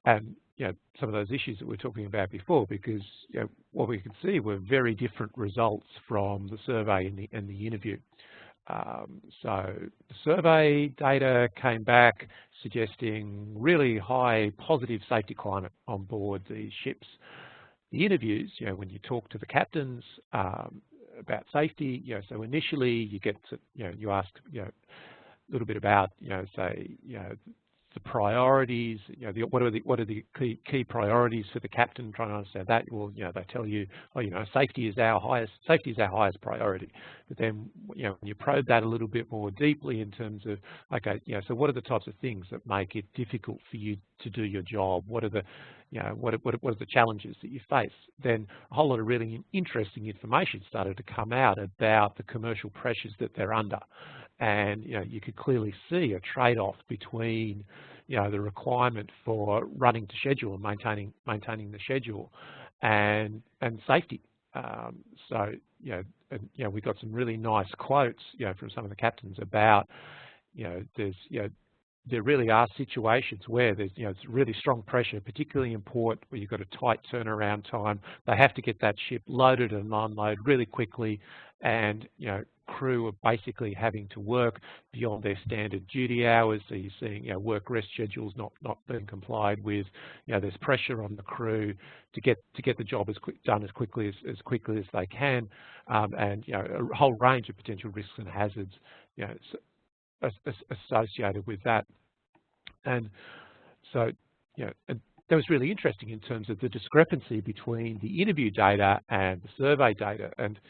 and some of those issues that we were talking about before, because what we can see were very different results from the survey and the interview. So the survey data came back suggesting really high positive safety climate on board these ships. The interviews, when you talk to the captains about safety, so initially you get to, you ask, a little bit about, say, the priorities, what are the key priorities for the captain, trying to understand that. Well, they tell you, oh, safety is our highest priority. But then, when you probe that a little bit more deeply in terms of, okay, so what are the types of things that make it difficult for you to do your job? What are the, what are the challenges that you face? Then a whole lot of really interesting information started to come out about the commercial pressures that they're under. And you could clearly see a trade-off between the requirement for running to schedule and maintaining the schedule, and safety. So we got some really nice quotes from some of the captains about there's there really are situations where there's, it's really strong pressure, particularly in port where you've got a tight turnaround time. They have to get that ship loaded and unloaded really quickly, and crew are basically having to work beyond their standard duty hours. So you're seeing work rest schedules not being complied with. There's pressure on the crew to get the job done as quickly as they can, and a whole range of potential risks and hazards associated with that. And so and that was really interesting in terms of the discrepancy between the interview data and the survey data. And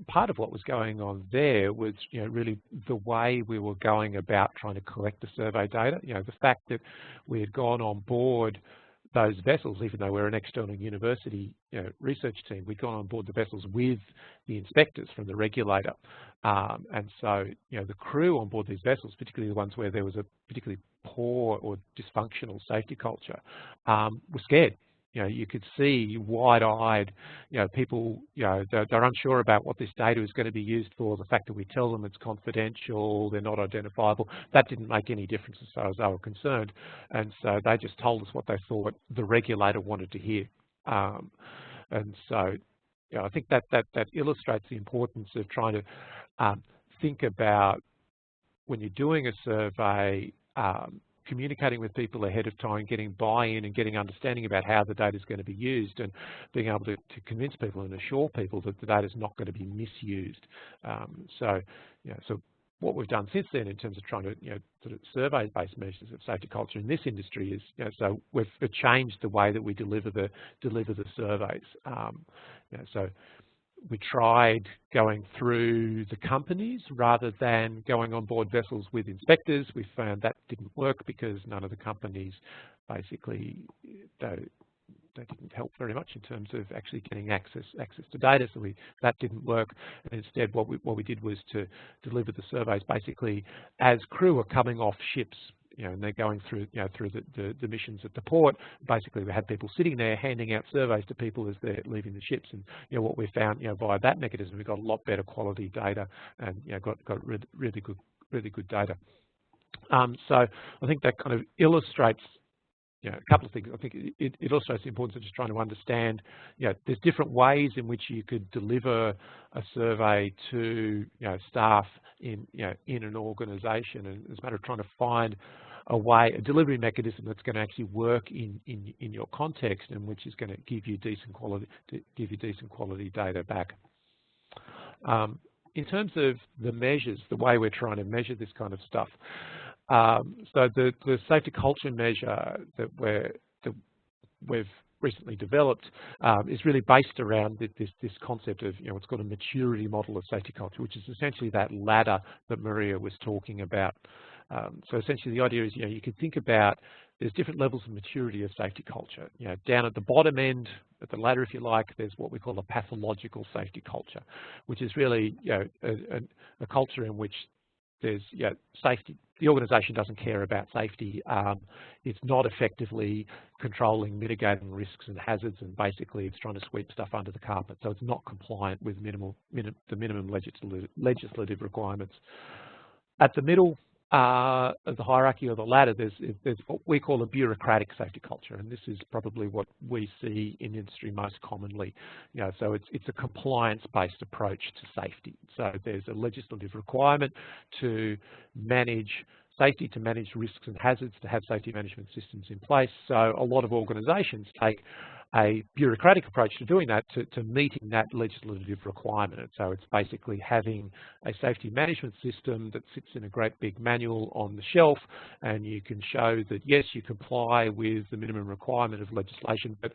part of what was going on there was really the way we were going about trying to collect the survey data. The fact that we had gone on board those vessels, even though we're an external university research team, we'd gone on board the vessels with the inspectors from the regulator. And so the crew on board these vessels, particularly the ones where there was a particularly poor or dysfunctional safety culture, were scared. You could see wide-eyed, people, they're unsure about what this data is going to be used for. The fact that we tell them it's confidential, they're not identifiable, that didn't make any difference as far as they were concerned. And so they just told us what they thought the regulator wanted to hear. And so, I think that illustrates the importance of trying to think about, when you're doing a survey, communicating with people ahead of time, getting buy-in and getting understanding about how the data is going to be used, and being able to convince people and assure people that the data is not going to be misused. So what we've done since then in terms of trying to sort of survey-based measures of safety culture in this industry is so we've changed the way that we deliver the surveys. So we tried going through the companies rather than going on board vessels with inspectors. We found that didn't work because none of the companies basically, they didn't help very much in terms of actually getting access to data. So that didn't work. And instead, what we did was to deliver the surveys basically as crew are coming off ships. And they're going through, through the missions at the port. Basically, we had people sitting there handing out surveys to people as they're leaving the ships. And what we found, via that mechanism, we got a lot better quality data, and got really good data. So I think that kind of illustrates, a couple of things. I think it illustrates the importance of just trying to understand, there's different ways in which you could deliver a survey to staff in an organisation, and it's a matter of trying to find a delivery mechanism that's going to actually work in your context, and which is going to give you decent quality data back. In terms of the measures, the way we're trying to measure this kind of stuff. So the safety culture measure that we've recently developed is really based around this concept of what's called a maturity model of safety culture, which is essentially that ladder that Maria was talking about. So essentially the idea is you could think about there's different levels of maturity of safety culture. Down at the bottom end at the ladder, if you like, there's what we call a pathological safety culture, which is really a culture in which there's safety. The organisation doesn't care about safety. It's not effectively controlling, mitigating risks and hazards, and basically it's trying to sweep stuff under the carpet. So it's not compliant with the minimum legislative requirements. At the middle of the hierarchy or the ladder, there's what we call a bureaucratic safety culture, and this is probably what we see in industry most commonly. So it's a compliance-based approach to safety. So there's a legislative requirement to manage safety, to manage risks and hazards, to have safety management systems in place. So a lot of organisations take a bureaucratic approach to doing that, to meeting that legislative requirement. So it's basically having a safety management system that sits in a great big manual on the shelf, and you can show that, yes, you comply with the minimum requirement of legislation, but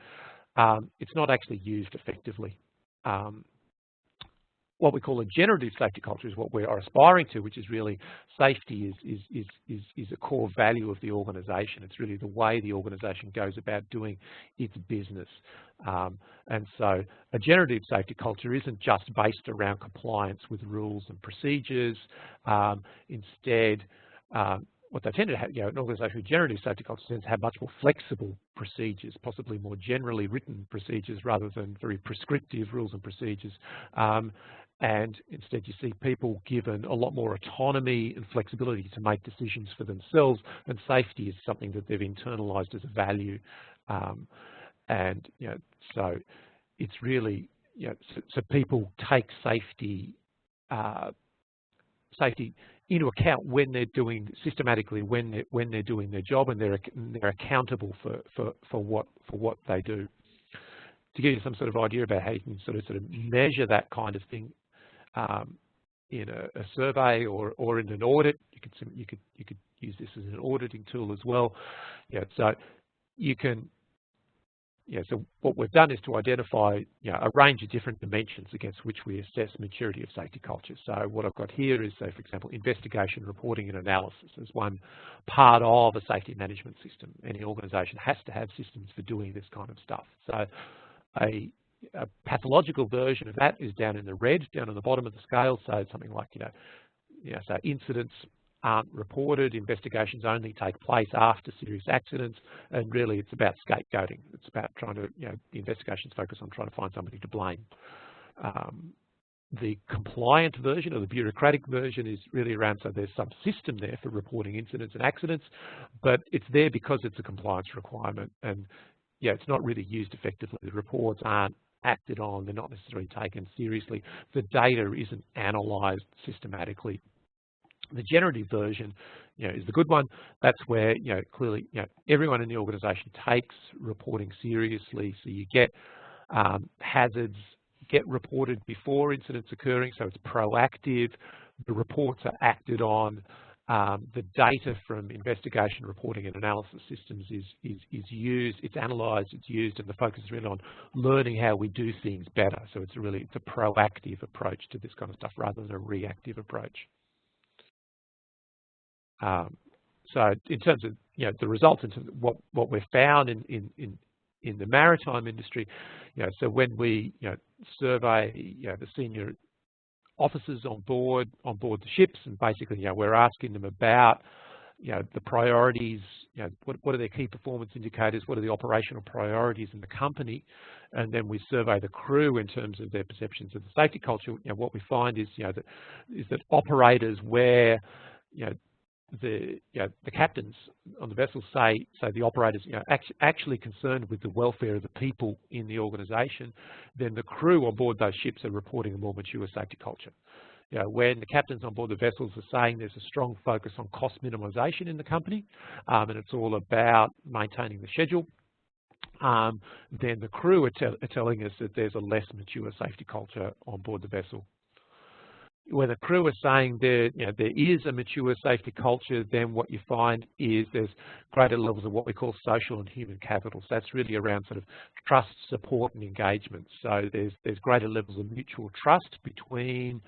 it's not actually used effectively. What we call a generative safety culture is what we are aspiring to, which is really safety is a core value of the organisation. It's really the way the organisation goes about doing its business. And so a generative safety culture isn't just based around compliance with rules and procedures. Instead, what they tend to have, an organisation with generative safety culture tends to have much more flexible procedures, possibly more generally written procedures rather than very prescriptive rules and procedures. and instead you see people given a lot more autonomy and flexibility to make decisions for themselves, and safety is something that they've internalized as a value. And so it's really, so people take safety into account when they're doing systematically, when they're doing their job, and they're accountable for what they do. To give you some sort of idea about how you can sort of measure that kind of thing in a survey or in an audit, you could use this as an auditing tool as well. So you can. So what we've done is to identify a range of different dimensions against which we assess maturity of safety culture. So what I've got here is, say, for example, investigation, reporting and analysis as one part of a safety management system. Any organisation has to have systems for doing this kind of stuff. So a pathological version of that is down in the red, down on the bottom of the scale. So something like, so incidents aren't reported, investigations only take place after serious accidents, and really it's about scapegoating. It's about trying to, the investigations focus on trying to find somebody to blame. The compliant version or the bureaucratic version is really around, so there's some system there for reporting incidents and accidents, but it's there because it's a compliance requirement, and it's not really used effectively. The reports aren't acted on, they're not necessarily taken seriously. The data isn't analysed systematically. The generative version, is the good one. That's where, clearly, everyone in the organisation takes reporting seriously. So you get hazards get reported before incidents occurring, so it's proactive. The reports are acted on. The data from investigation, reporting and analysis systems is used, it's analysed, it's used, and the focus is really on learning how we do things better. So it's a proactive approach to this kind of stuff rather than a reactive approach. So in terms of the results, in terms of what we've found in the maritime industry, so when we survey the senior officers on board the ships, and basically we're asking them about the priorities, what are their key performance indicators, what are the operational priorities in the company, and then we survey the crew in terms of their perceptions of the safety culture. What we find is that operators where the captains on the vessels say the operators actually concerned with the welfare of the people in the organisation, then the crew on board those ships are reporting a more mature safety culture. When the captains on board the vessels are saying there's a strong focus on cost minimisation in the company, and it's all about maintaining the schedule, then the crew are telling us that there's a less mature safety culture on board the vessel. When the crew are saying there is a mature safety culture, then what you find is there's greater levels of what we call social and human capital. So that's really around sort of trust, support and engagement. So there's greater levels of mutual trust between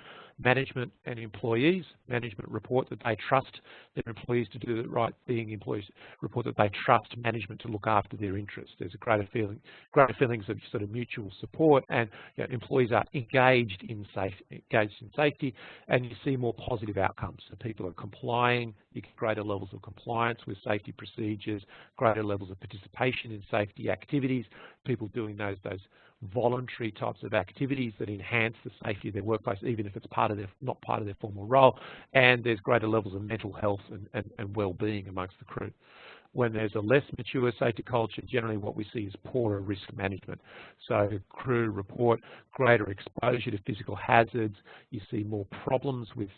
management and employees. Management report that they trust their employees to do the right thing. Employees report that they trust management to look after their interests. There's a greater feelings of sort of mutual support, and employees are engaged in safety, and you see more positive outcomes. So people are complying. You get greater levels of compliance with safety procedures, greater levels of participation in safety activities. People doing those voluntary types of activities that enhance the safety of their workplace, even if it's not part of their formal role, and there's greater levels of mental health and well-being amongst the crew. When there's a less mature safety culture, generally what we see is poorer risk management. So crew report greater exposure to physical hazards. You see more problems with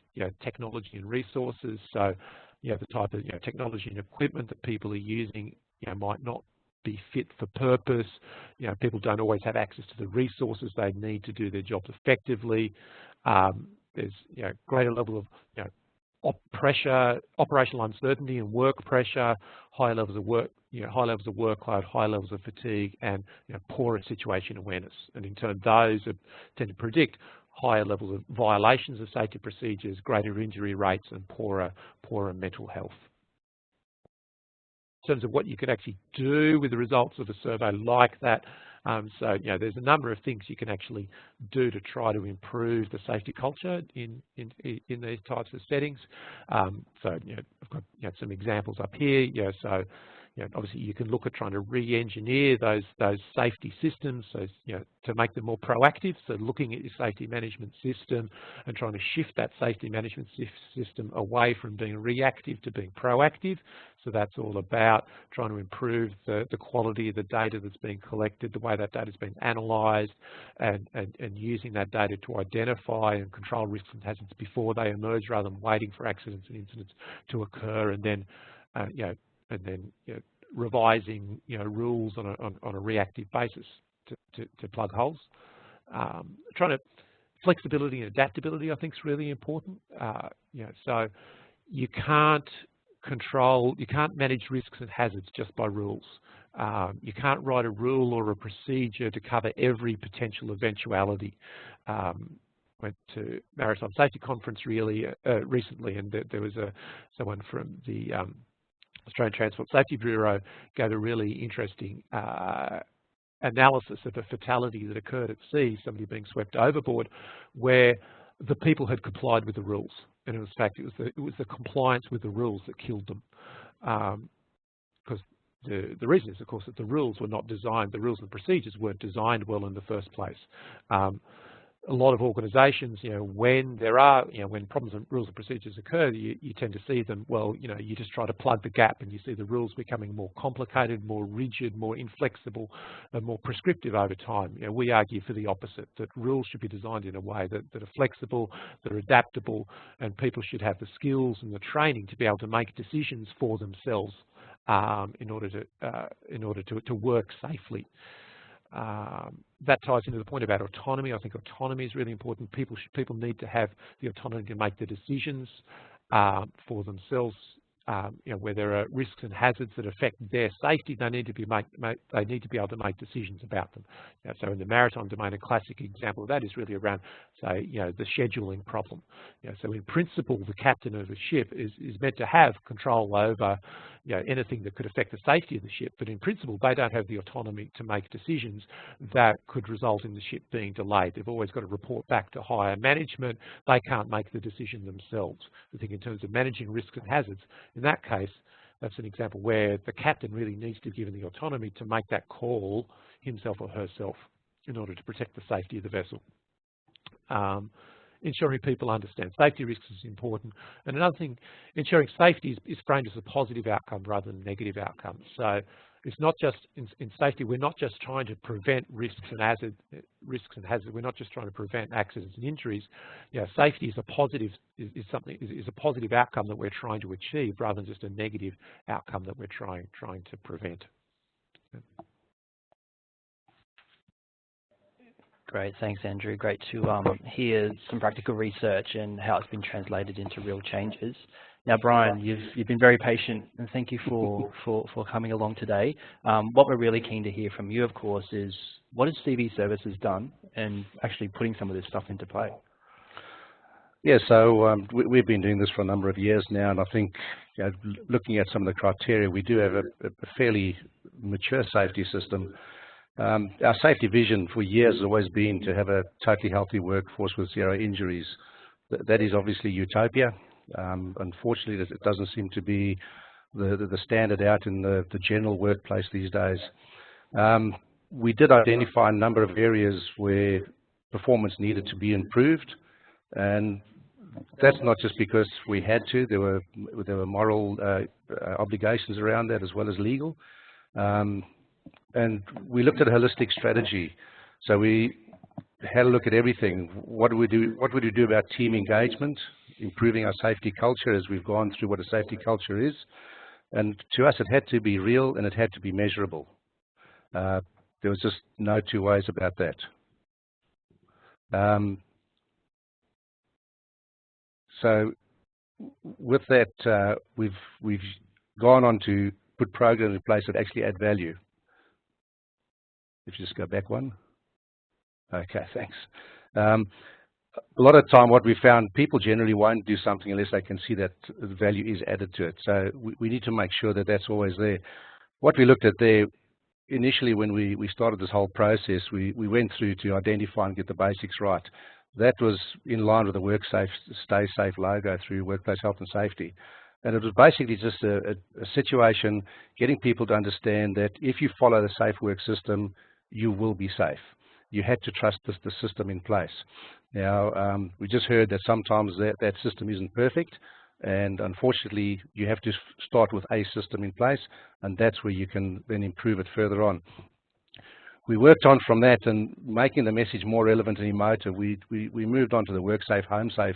technology and resources. So the type of technology and equipment that people are using might not be fit for purpose. People don't always have access to the resources they need to do their jobs effectively. There's greater level of pressure, operational uncertainty and work pressure, high levels of work, high levels of workload, high levels of fatigue, and poorer situation awareness. And in turn, those tend to predict higher levels of violations of safety procedures, greater injury rates, and poorer mental health. In terms of what you can actually do with the results of a survey like that, so there's a number of things you can actually do to try to improve the safety culture in these types of settings. So I've got some examples up here. So obviously you can look at trying to re-engineer those safety systems, so to make them more proactive. So looking at your safety management system and trying to shift that safety management system away from being reactive to being proactive. So that's all about trying to improve the quality of the data that's being collected, the way that data is being analysed, and using that data to identify and control risks and hazards before they emerge, rather than waiting for accidents and incidents to occur, and then revising rules on a reactive basis to plug holes. Flexibility and adaptability, I think, is really important. So you can't manage risks and hazards just by rules. You can't write a rule or a procedure to cover every potential eventuality. Went to Maritime Safety Conference recently, and there was someone from the Australian Transport Safety Bureau gave a really interesting analysis of a fatality that occurred at sea, somebody being swept overboard, where the people had complied with the rules, and in fact it was the compliance with the rules that killed them, because the reason is, of course, that the rules were not designed, the rules and procedures weren't designed well in the first place. A lot of organisations, when there are, when problems and rules and procedures occur, you tend to see them, well, you just try to plug the gap, and you see the rules becoming more complicated, more rigid, more inflexible, and more prescriptive over time. We argue for the opposite, that rules should be designed in a way that are flexible, that are adaptable, and people should have the skills and the training to be able to make decisions for themselves in order to work safely. That ties into the point about autonomy. I think autonomy is really important. People need to have the autonomy to make the decisions for themselves. Where there are risks and hazards that affect their safety, they need to be able to make decisions about them. So in the maritime domain, a classic example of that is really around, say, the scheduling problem. So in principle, the captain of a ship is meant to have control over anything that could affect the safety of the ship, but in principle, they don't have the autonomy to make decisions that could result in the ship being delayed. They've always got to report back to higher management. They can't make the decision themselves. I think in terms of managing risks and hazards, in that case, that's an example where the captain really needs to be given the autonomy to make that call himself or herself in order to protect the safety of the vessel. Ensuring people understand safety risks is important. And another thing, ensuring safety is framed as a positive outcome rather than a negative outcome. So it's not just in safety, we're not just trying to prevent risks and hazards. We're not just trying to prevent accidents and injuries. Safety is a positive outcome that we're trying to achieve, rather than just a negative outcome that we're trying to prevent. Great, thanks, Andrew. Great to hear some practical research and how it's been translated into real changes. Now, Brian, you've been very patient, and thank you for coming along today. What we're really keen to hear from you, of course, is what has CV Services done and actually putting some of this stuff into play? Yeah, so we've been doing this for a number of years now, and I think looking at some of the criteria, we do have a fairly mature safety system. Our safety vision for years has always been to have a totally healthy workforce with 0 injuries. That is obviously utopia. Unfortunately, it doesn't seem to be the standard out in the general workplace these days. We did identify a number of areas where performance needed to be improved, and that's not just because we had to. There were moral obligations around that, as well as legal. And we looked at a holistic strategy. So we had a look at everything. What would we do about team engagement, improving our safety culture as we've gone through what a safety culture is. And to us, it had to be real and it had to be measurable. There was just no two ways about that. So with that, we've gone on to put programs in place that actually add value. If you just go back one. Okay, thanks. A lot of the time what we found, people generally won't do something unless they can see that the value is added to it. So we need to make sure that that's always there. What we looked at there, initially when we started this whole process, we went through to identify and get the basics right. That was in line with the Work Safe, Stay Safe logo through Workplace Health and Safety. And it was basically just a situation getting people to understand that if you follow the Safe Work system, you will be safe. You had to trust the system in place. Now, we just heard that sometimes that system isn't perfect, and unfortunately, you have to start with a system in place, and that's where you can then improve it further on. We worked on from that and making the message more relevant and emotive. We moved on to the WorkSafe, HomeSafe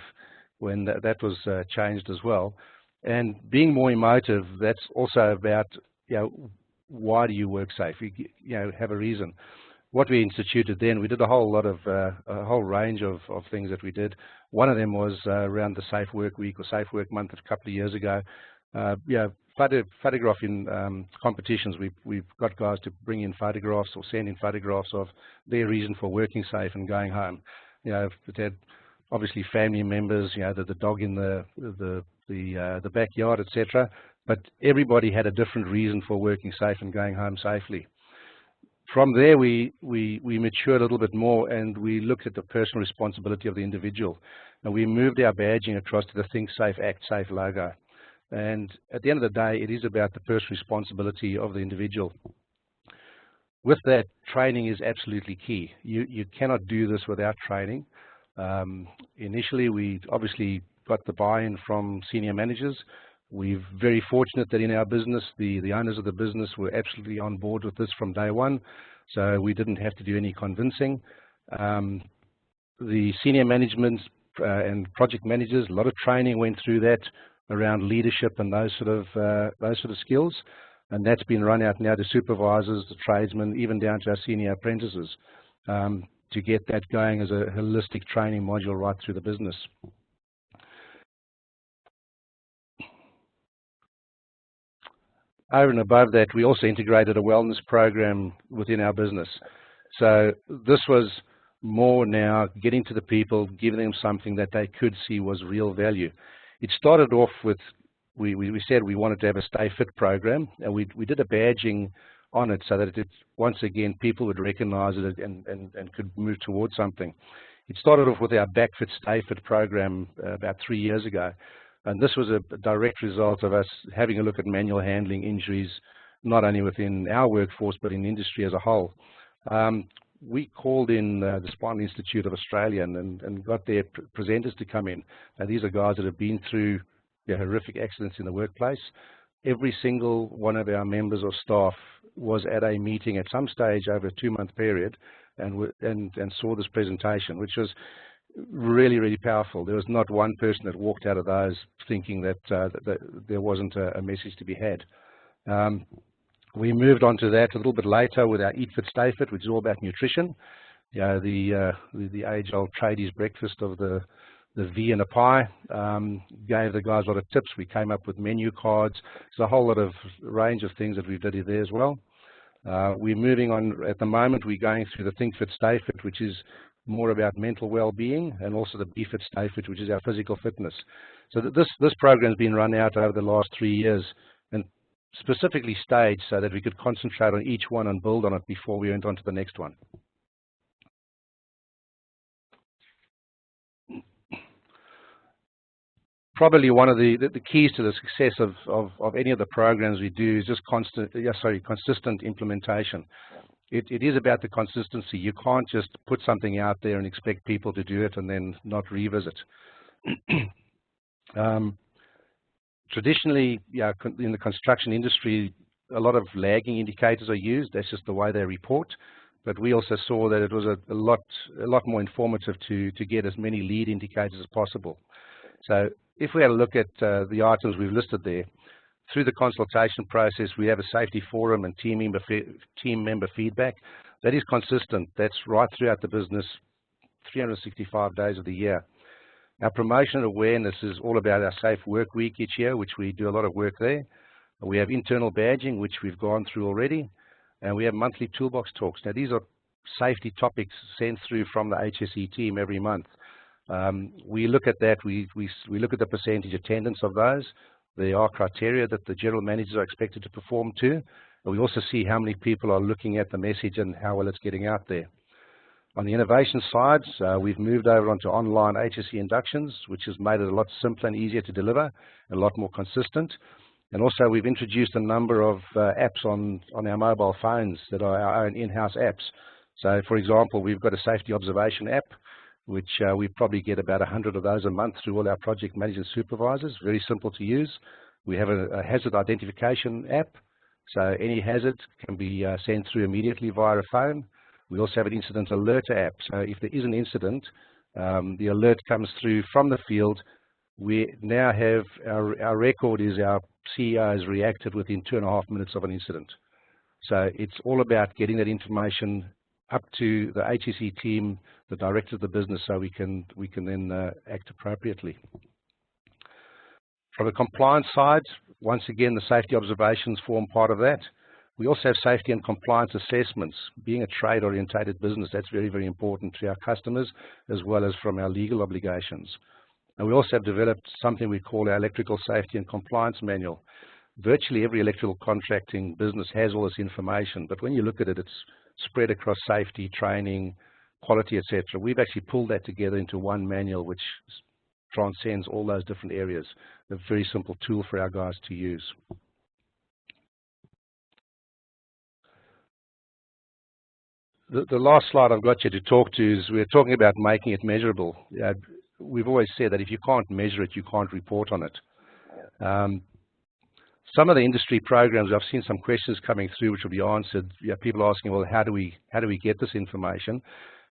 when that was changed as well. And being more emotive, that's also about, why do you work safe? You have a reason. What we instituted then, we did a whole lot of, a whole range of things that we did. One of them was around the Safe Work Week or Safe Work Month a couple of years ago. Photographing competitions. We've got guys to bring in photographs or send in photographs of their reason for working safe and going home. It had obviously family members, the dog in the backyard, etc. But everybody had a different reason for working safe and going home safely. From there, we matured a little bit more, and we looked at the personal responsibility of the individual. And we moved our badging across to the Think Safe, Act Safe logo. And at the end of the day, it is about the personal responsibility of the individual. With that, training is absolutely key. You cannot do this without training. Initially, we obviously got the buy-in from senior managers. We're very fortunate that in our business, the owners of the business were absolutely on board with this from day one, so we didn't have to do any convincing. The senior management and project managers, a lot of training went through that around leadership and those sort of skills, and that's been run out now to supervisors, the tradesmen, even down to our senior apprentices, to get that going as a holistic training module right through the business. Over and above that, we also integrated a wellness program within our business. So this was more now getting to the people, giving them something that they could see was real value. It started off with, we said we wanted to have a Stay Fit program, and we did a badging on it so that once again, people would recognize it and could move towards something. It started off with our Back Fit, Stay Fit program about 3 years ago. And this was a direct result of us having a look at manual handling injuries, not only within our workforce, but in industry as a whole. We called in the Spinal Institute of Australia and got their presenters to come in. Now, these are guys that have been through horrific accidents in the workplace. Every single one of our members or staff was at a meeting at some stage over a 2-month period and saw this presentation, which was really, really powerful. There was not one person that walked out of those thinking that there wasn't a message to be had. We moved on to that a little bit later with our Eat Fit, Stay Fit, which is all about nutrition. The age-old tradies breakfast of the V and a pie. Gave the guys a lot of tips. We came up with menu cards. There's a whole lot of range of things that we've done there as well. We're moving on. At the moment, we're going through the Think Fit, Stay Fit, which is more about mental well-being, and also the Be Fit, Stay Fit, which is our physical fitness. So this program's been run out over the last 3 years and specifically staged so that we could concentrate on each one and build on it before we went on to the next one. Probably one of the keys to the success of any of the programs we do is just consistent implementation. It is about the consistency. You can't just put something out there and expect people to do it and then not revisit. Traditionally, in the construction industry, a lot of lagging indicators are used. That's just the way they report. But we also saw that it was a lot more informative to get as many lead indicators as possible. So if we had a look at the items we've listed there, through the consultation process, we have a safety forum and team member feedback. That is consistent. That's right throughout the business, 365 days of the year. Our promotion and awareness is all about our Safe Work Week each year, which we do a lot of work there. We have internal badging, which we've gone through already. And we have monthly toolbox talks. Now, these are safety topics sent through from the HSE team every month. We look at that. We look at the percentage attendance of those. There are criteria that the general managers are expected to perform to. And we also see how many people are looking at the message and how well it's getting out there. On the innovation side, we've moved over onto online HSE inductions, which has made it a lot simpler and easier to deliver, and a lot more consistent. And also we've introduced a number of apps on our mobile phones that are our own in-house apps. So for example, we've got a safety observation app, which we probably get about 100 of those a month through all our project managers and supervisors, very simple to use. We have a hazard identification app, so any hazard can be sent through immediately via a phone. We also have an incident alert app, so if there is an incident, the alert comes through from the field. We now have our record is our CEO has reacted within 2.5 minutes of an incident. So it's all about getting that information up to the HSE team, the director of the business, so we can then act appropriately. From the compliance side, once again, the safety observations form part of that. We also have safety and compliance assessments. Being a trade-orientated business, that's very, very important to our customers, as well as from our legal obligations. And we also have developed something we call our electrical safety and compliance manual. Virtually every electrical contracting business has all this information, but when you look at it, it's spread across safety, training, quality, etc. We've actually pulled that together into one manual, which transcends all those different areas. A very simple tool for our guys to use. The last slide I've got you to talk to is we're talking about making it measurable. We've always said that if you can't measure it, you can't report on it. Some of the industry programs, I've seen some questions coming through which will be answered. People asking, well, how do we get this information?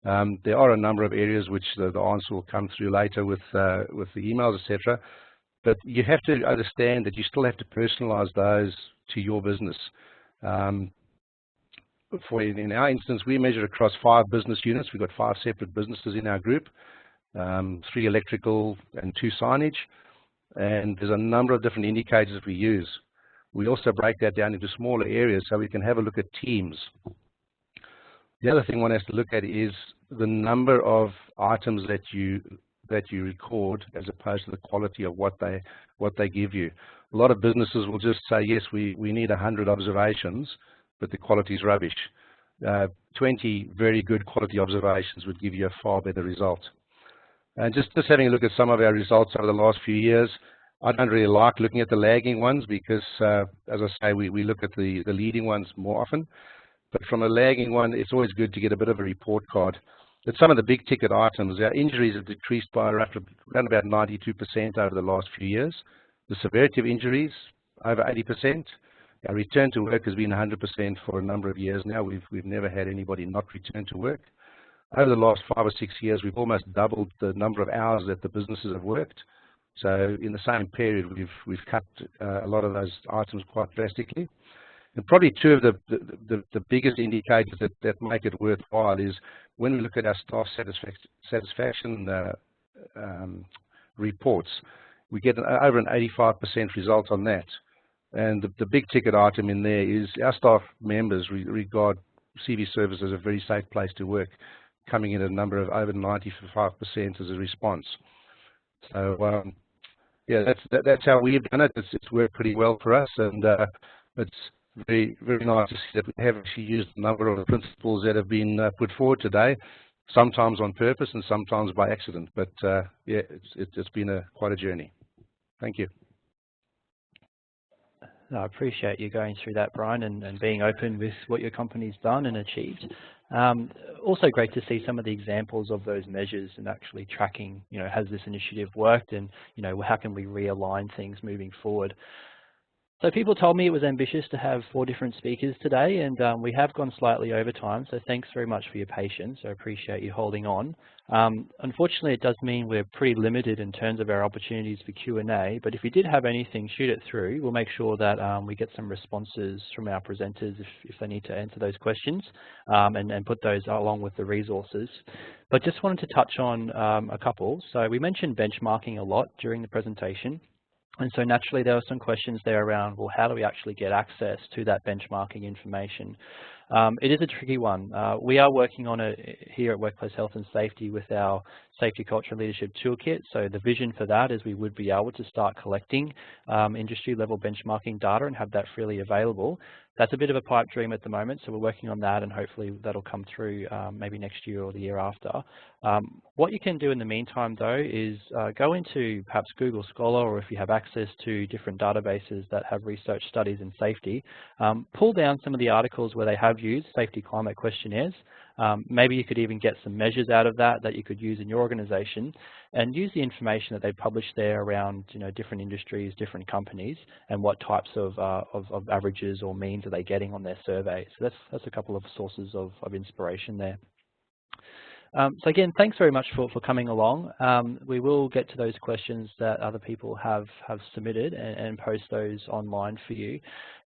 There are a number of areas which the answer will come through later with the emails, etc. But you have to understand that you still have to personalize those to your business. In our instance, we measure across 5 business units. We've got 5 separate businesses in our group, 3 electrical and 2 signage, and there's a number of different indicators that we use. We also break that down into smaller areas so we can have a look at teams. The other thing one has to look at is the number of items that you record as opposed to the quality of what they give you. A lot of businesses will just say, yes, we need 100 observations, but the quality is rubbish. 20 very good quality observations would give you a far better result. And just having a look at some of our results over the last few years, I don't really like looking at the lagging ones because, as I say, we look at the leading ones more often. But from a lagging one, it's always good to get a bit of a report card. But some of the big ticket items, our injuries have decreased by around about 92% over the last few years. The severity of injuries, over 80%. Our return to work has been 100% for a number of years now. We've never had anybody not return to work. Over the last 5 or 6 years, we've almost doubled the number of hours that the businesses have worked. So in the same period, we've cut a lot of those items quite drastically. And probably 2 of the biggest indicators that make it worthwhile is when we look at our staff satisfaction reports, we get over an 85% result on that. And the big ticket item in there is our staff members regard CV Service as a very safe place to work, coming in at a number of over 95% as a response. So yeah, that's how we've done it. It's worked pretty well for us, and it's very, very nice to see that we have actually used a number of the principles that have been put forward today, sometimes on purpose and sometimes by accident. But yeah, it's been quite a journey. Thank you. No, I appreciate you going through that, Brian, and being open with what your company's done and achieved. Also great to see some of the examples of those measures and actually tracking, has this initiative worked, and, how can we realign things moving forward. So people told me it was ambitious to have 4 different speakers today, and we have gone slightly over time, so thanks very much for your patience. I appreciate you holding on. Unfortunately, it does mean we're pretty limited in terms of our opportunities for Q&A, but if you did have anything, shoot it through. We'll make sure that we get some responses from our presenters if they need to answer those questions, and put those along with the resources. But just wanted to touch on a couple. So we mentioned benchmarking a lot during the presentation. And so naturally there were some questions there around, well, how do we actually get access to that benchmarking information? It is a tricky one. We are working on it here at Workplace Health and Safety with our Safety Culture and Leadership Toolkit. So the vision for that is we would be able to start collecting industry level benchmarking data and have that freely available. That's a bit of a pipe dream at the moment, so we're working on that, and hopefully that'll come through maybe next year or the year after. What you can do in the meantime, though, is go into perhaps Google Scholar, or if you have access to different databases that have research studies in safety, pull down some of the articles where they have used safety climate questionnaires. Maybe you could even get some measures out of that you could use in your organization, and use the information that they publish there around different industries, different companies, and what types of averages or means are they getting on their survey. So that's a couple of sources of inspiration there. So again, thanks very much for coming along. We will get to those questions that other people have submitted and post those online for you.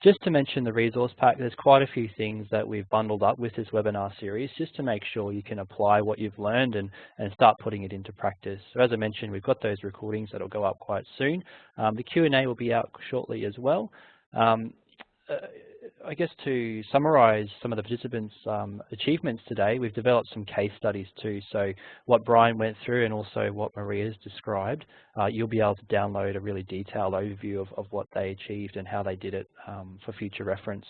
Just to mention the resource pack, there's quite a few things that we've bundled up with this webinar series just to make sure you can apply what you've learned and start putting it into practice. So as I mentioned, we've got those recordings that'll go up quite soon. The Q&A will be out shortly as well. I guess to summarize some of the participants' achievements today, we've developed some case studies too. So what Brian went through and also what Maria's described, you'll be able to download a really detailed overview of what they achieved and how they did it for future reference.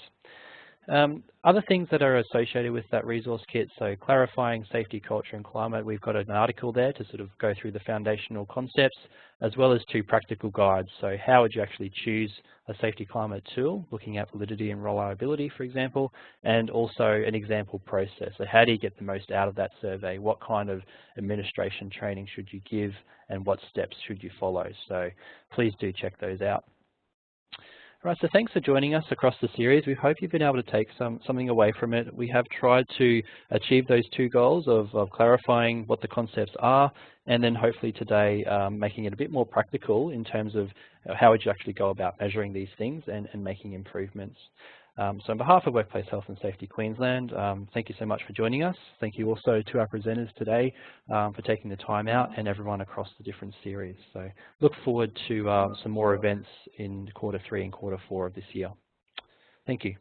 Other things that are associated with that resource kit, so clarifying safety culture and climate, we've got an article there to sort of go through the foundational concepts, as well as 2 practical guides. So how would you actually choose a safety climate tool, looking at validity and reliability, for example, and also an example process. So how do you get the most out of that survey? What kind of administration training should you give, and what steps should you follow? So please do check those out. Right, so thanks for joining us across the series. We hope you've been able to take something away from it. We have tried to achieve those 2 goals of clarifying what the concepts are, and then hopefully today making it a bit more practical in terms of how would you actually go about measuring these things and making improvements. So on behalf of Workplace Health and Safety Queensland, thank you so much for joining us. Thank you also to our presenters today for taking the time out, and everyone across the different series. So look forward to some more events in Q3 and Q4 of this year. Thank you.